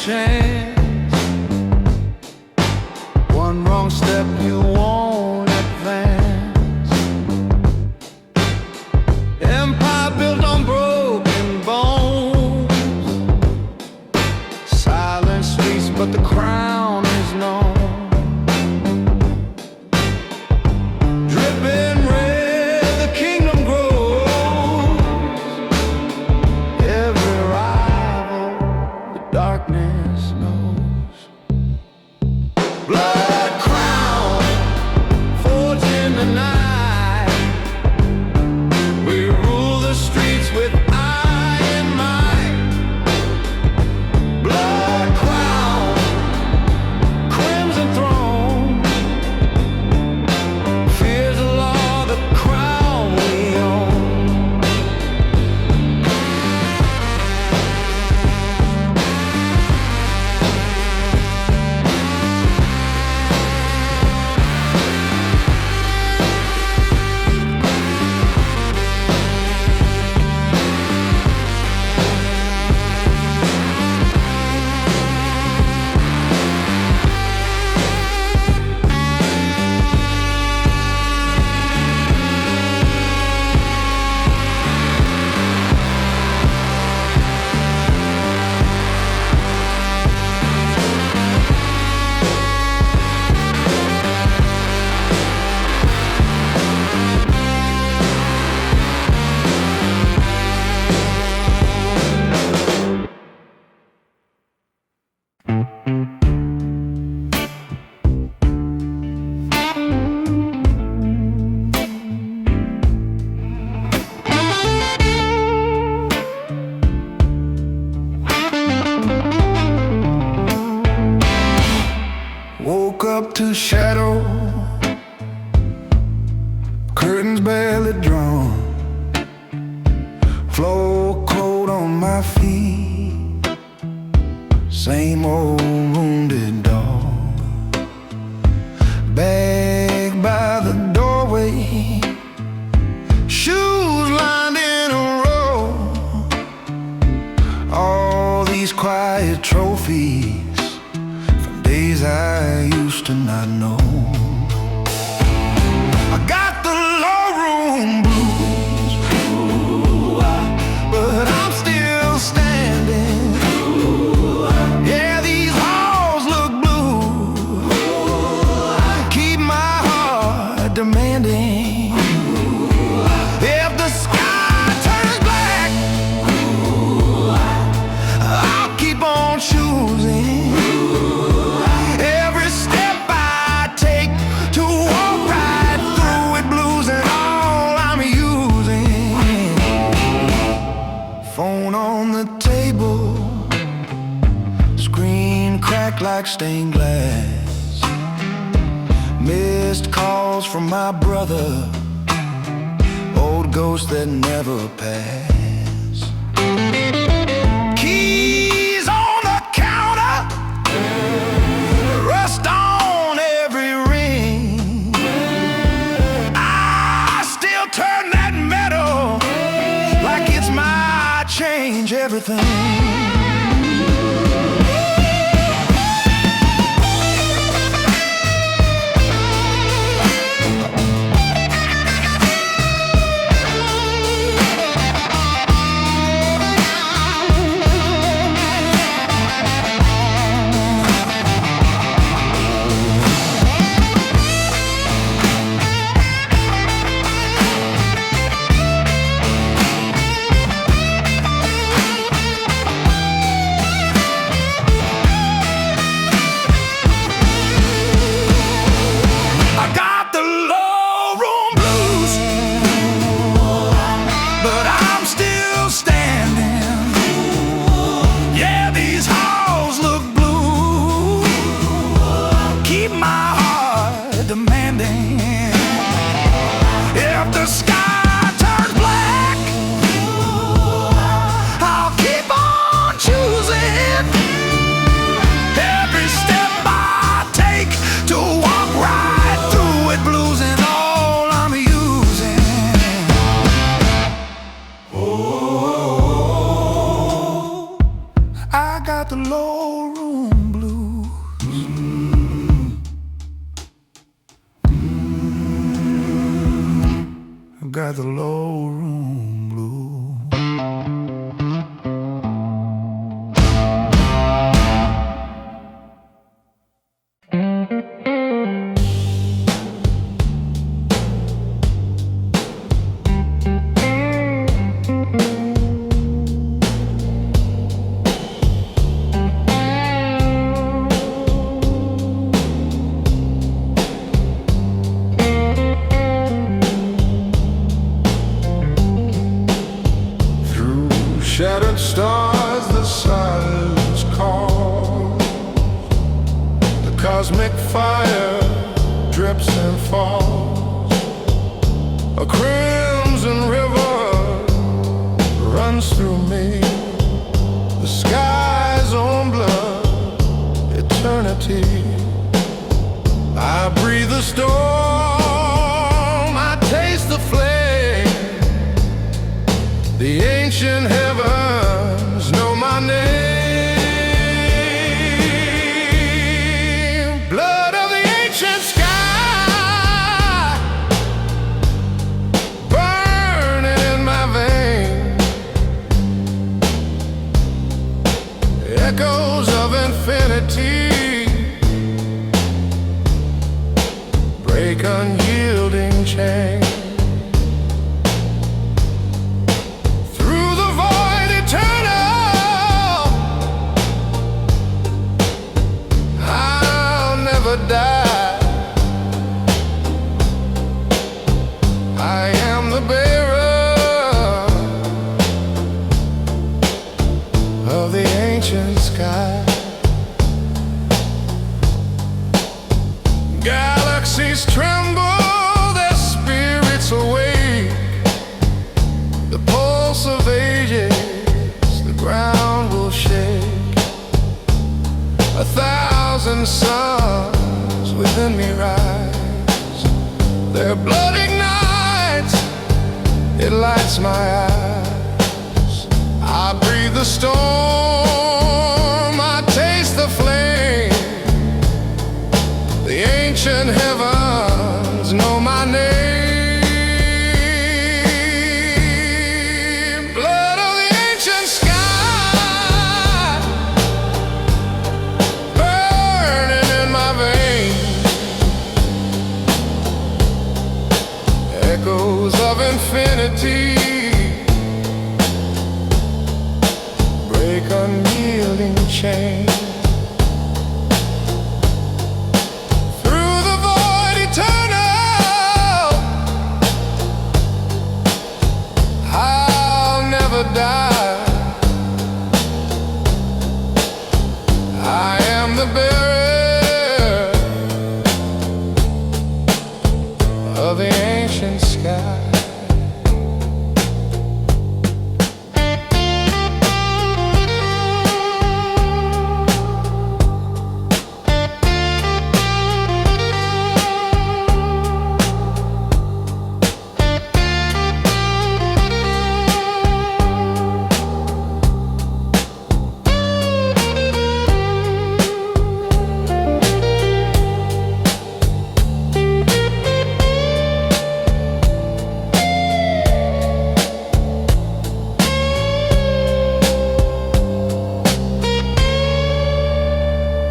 Chance. One wrong step, you won't advance. Empire built on broken bones. Silent streets, but the crown is known. Dripping red, the kingdom grows. Every rival, the darkness. Blood crown, forged in the night. We rule the streets with iron might. Blood crown, crimson throne. Fears the law, the crown we own. Woke up to shadow, curtains barely drawn, floor cold on my feet, same old wounded dog. Bag by the doorway, shoes lined in a row. All these quiet trophies, days I used to not know. I got the low room blues, but I'm still standing. Yeah, these halls look blue, keep my heart demanding. If the sky turns black, I'll keep on choosing. Phone on the table, screen cracked like stained glass. Missed calls from my brother, old ghost that never pass. Keys on the counter, rust on every ring. I still turn that metal like it's my change everything. got the low room blues. Shattered stars, the silence calls. The cosmic fire drips and falls. A crimson river runs through me. The sky's own blood, eternity. I breathe the storm, I taste the flame. The ancient heavens know my name. Blood of the ancient sky burning in my veins. Echoes of infinity break unyielding chains. Die. I am the bearer of the ancient sky. Galaxies tremble, their spirits awake. The pulse of ages, the ground will shake. 1,000 suns within me rise. Their blood ignites, it lights my eyes. I breathe the storm, I taste the flame. The ancient heavens know my name. Blood of the ancient sky burning in my veins. Echoes of infinity break unyielding chains. Through the void eternal, I'll never die. I am the bearer of the ancient sky.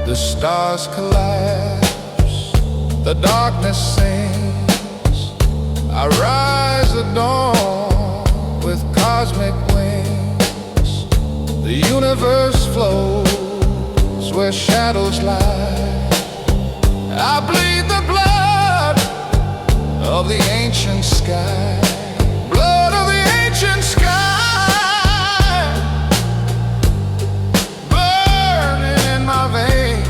The stars collapse, the darkness sings. I rise at dawn with cosmic wings. The universe flows where shadows lie. I bleed the blood of the ancient sky. Blood of the ancient sky burning in my veins.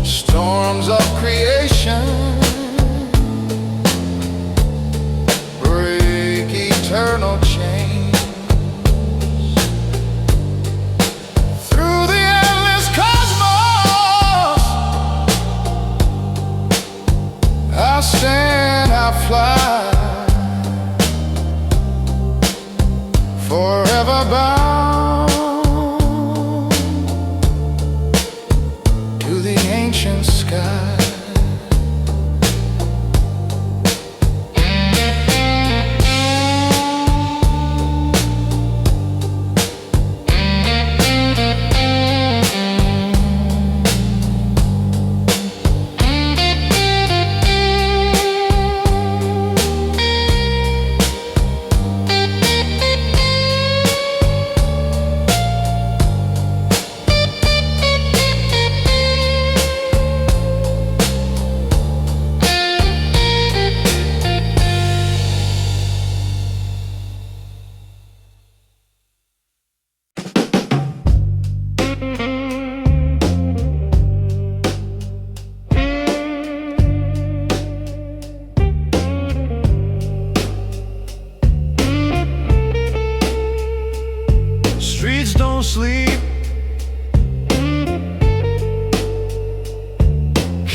Storms of creation break eternal chains. Through the endless cosmos, I stand, I fly, forever bound to the ancient sky.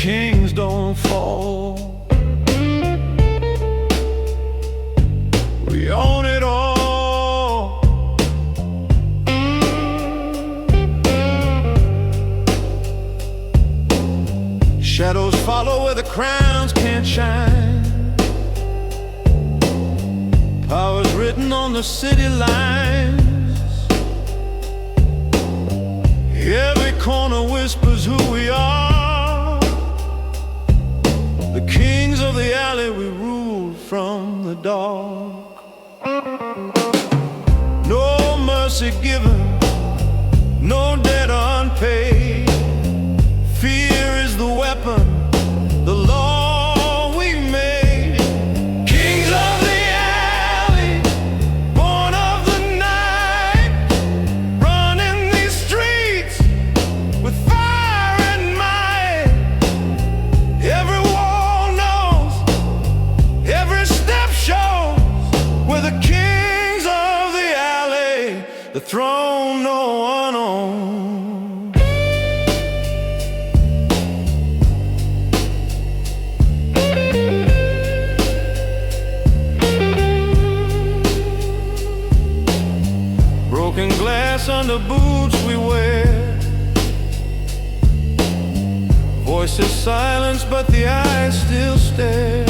kings don't fall. We own it all. Shadows follow where the crowns can't shine. Power's written on the city lines. Every corner whispers who we are. The kings of the alley, we rule from the dark. No mercy given, no debt unpaid. Fear is the weapon, the law we made. Kings of the alley, born of the night, running these streets with fire and might. Every wall knows, every step shows, we're the kings of the alley, the throne no one owns. Broken glass under boots we wear. Voices silenced, but the eyes still stare.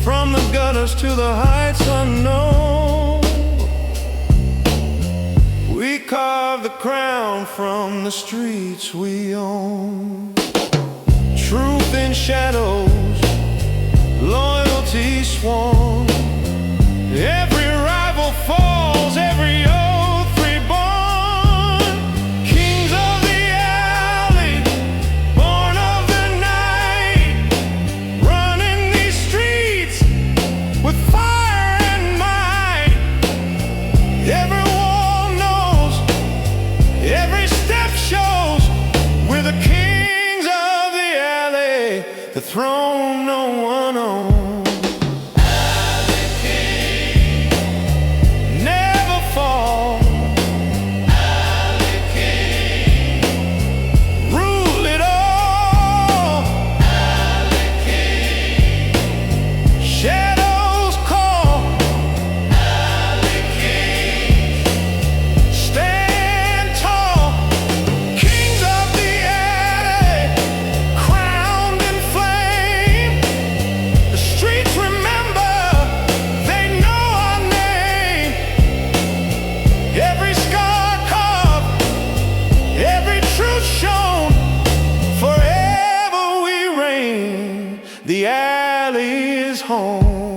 From the gutters to the heights unknown, we carve the crown from the streets we own. Truth in shadows, loyalty sworn. Every rival falls, every oath reborn. Kings of the alley, born of the night, running these streets with fire and might. Every wall knows, every step shows, we're the kings of the alley, the throne no one owns. The alley is home.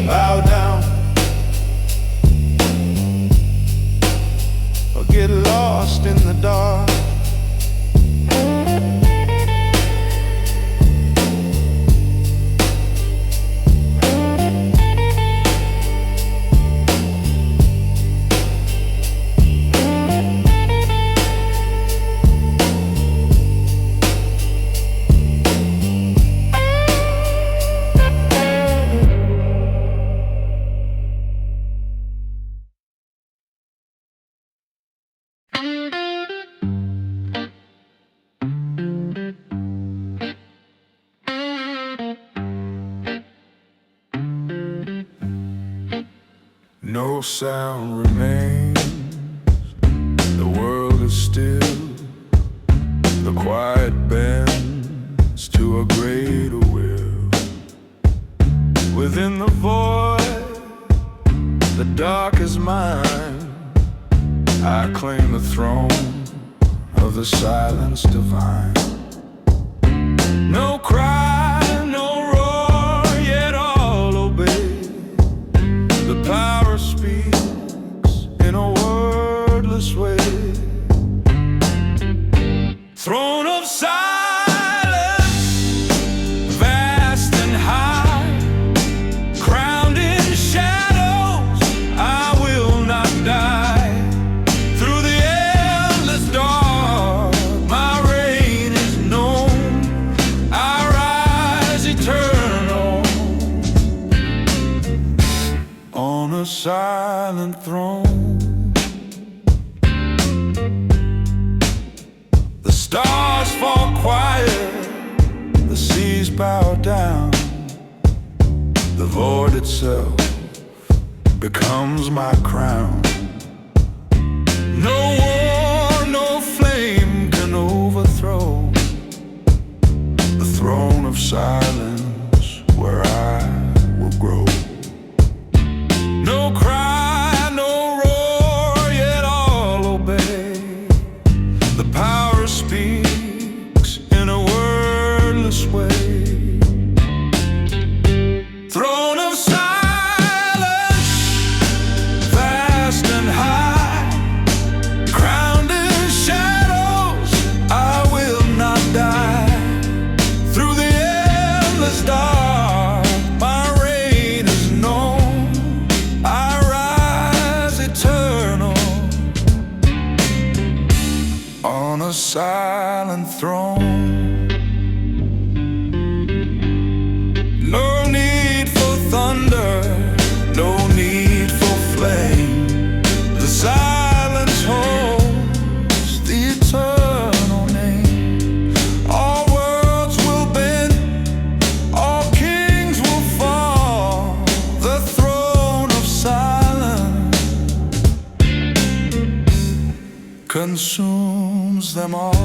Bow down or get lost in the dark. No sound remains, the world is still. The quiet bends to a greater will. Within the void, the dark is mine. I claim the throne of the silence divine. No cry, no roar, yet all obey. The power speaks in a wordless way. Throne of silence, vast and high, crowned in shadows, I will not die. Through the endless dark, my reign is known. I rise eternal on a silent throne. bow down. The void itself becomes my crown. No war, no flame can overthrow the throne of silence where I will grow. No cry, no roar, yet all obey. The power speaks in a wordless way. Throne of silence, vast and high, crowned in shadows, I will not die. Through the endless dark, my reign is known. I rise eternal on a silent throne. No need for thunder, no need for flame. The silence holds the eternal name. All worlds will bend, all kings will fall. The throne of silence consumes them all.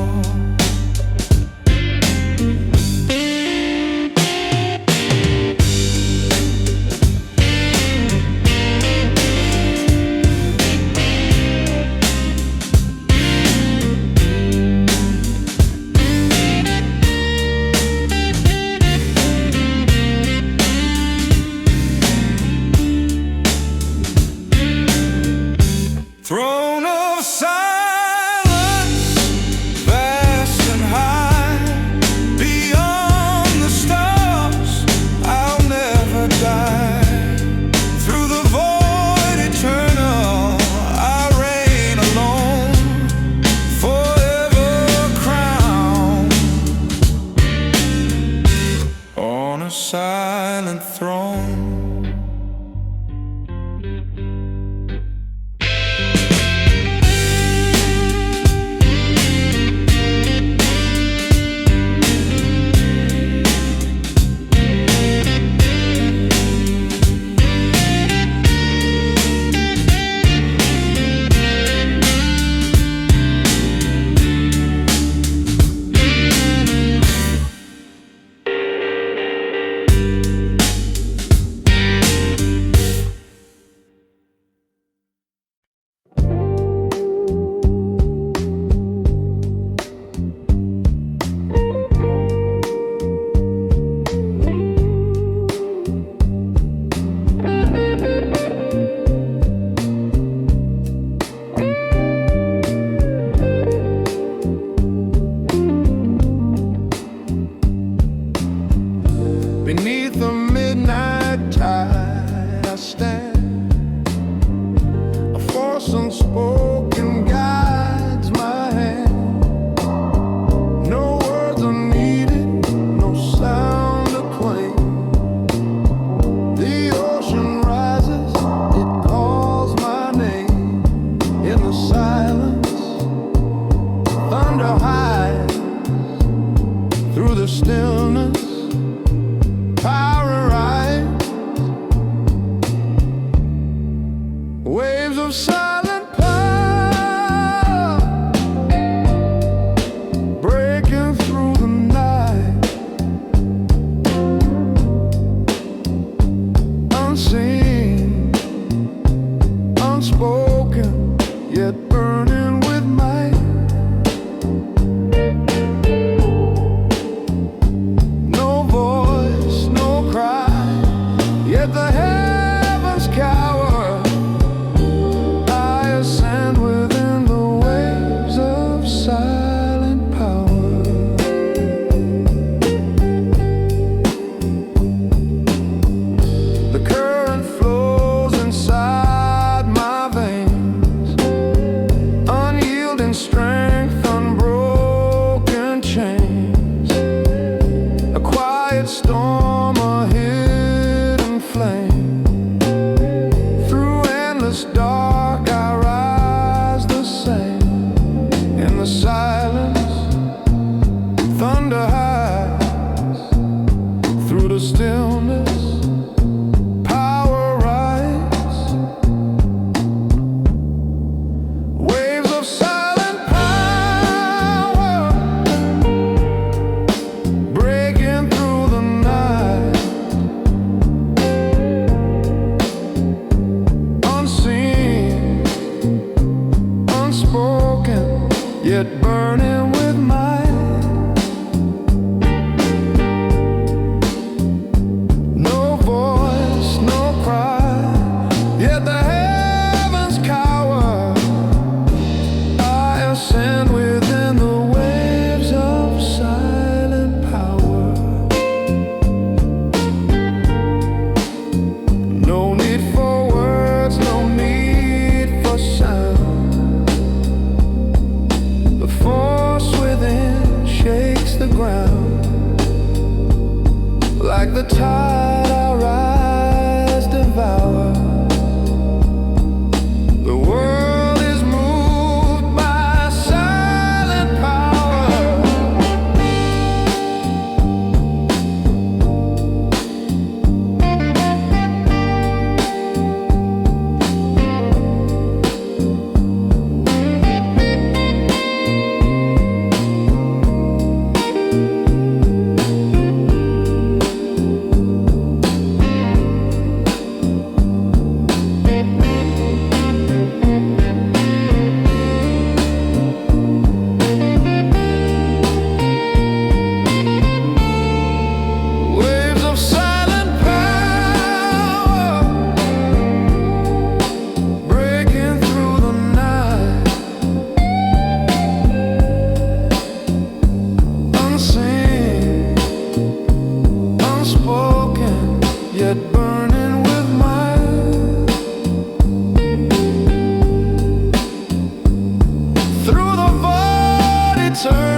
Throne of silence, vast and high, beyond the stars, I'll never die. Through the void eternal, I reign alone, forever crowned on a silent throne. Beneath the midnight tide I stand. A force unspoken guides my hand. No words are needed, no sound to claim. The ocean rises, it calls my name. In the silence, thunder hides. Through the stillness, power rise. Waves of silent power breaking through the night. Unseen, unspoken, yet burning with might. No voice, no cry, yet the heavens cower. I ascend within the waves of silent power. The current flows inside my veins, of silent power breaking through the night, unseen, unspoken, yet burning with might. No voice, no cry, yet the heavens cower. I ascend within the waves of silent power. No need for words, no need for sound. The force within shakes the ground. Like the tide our eyes devour. The world is moved by silent power. Waves of silent power breaking through the night, unseen, unspoken, yet burning with might. Through the void eternal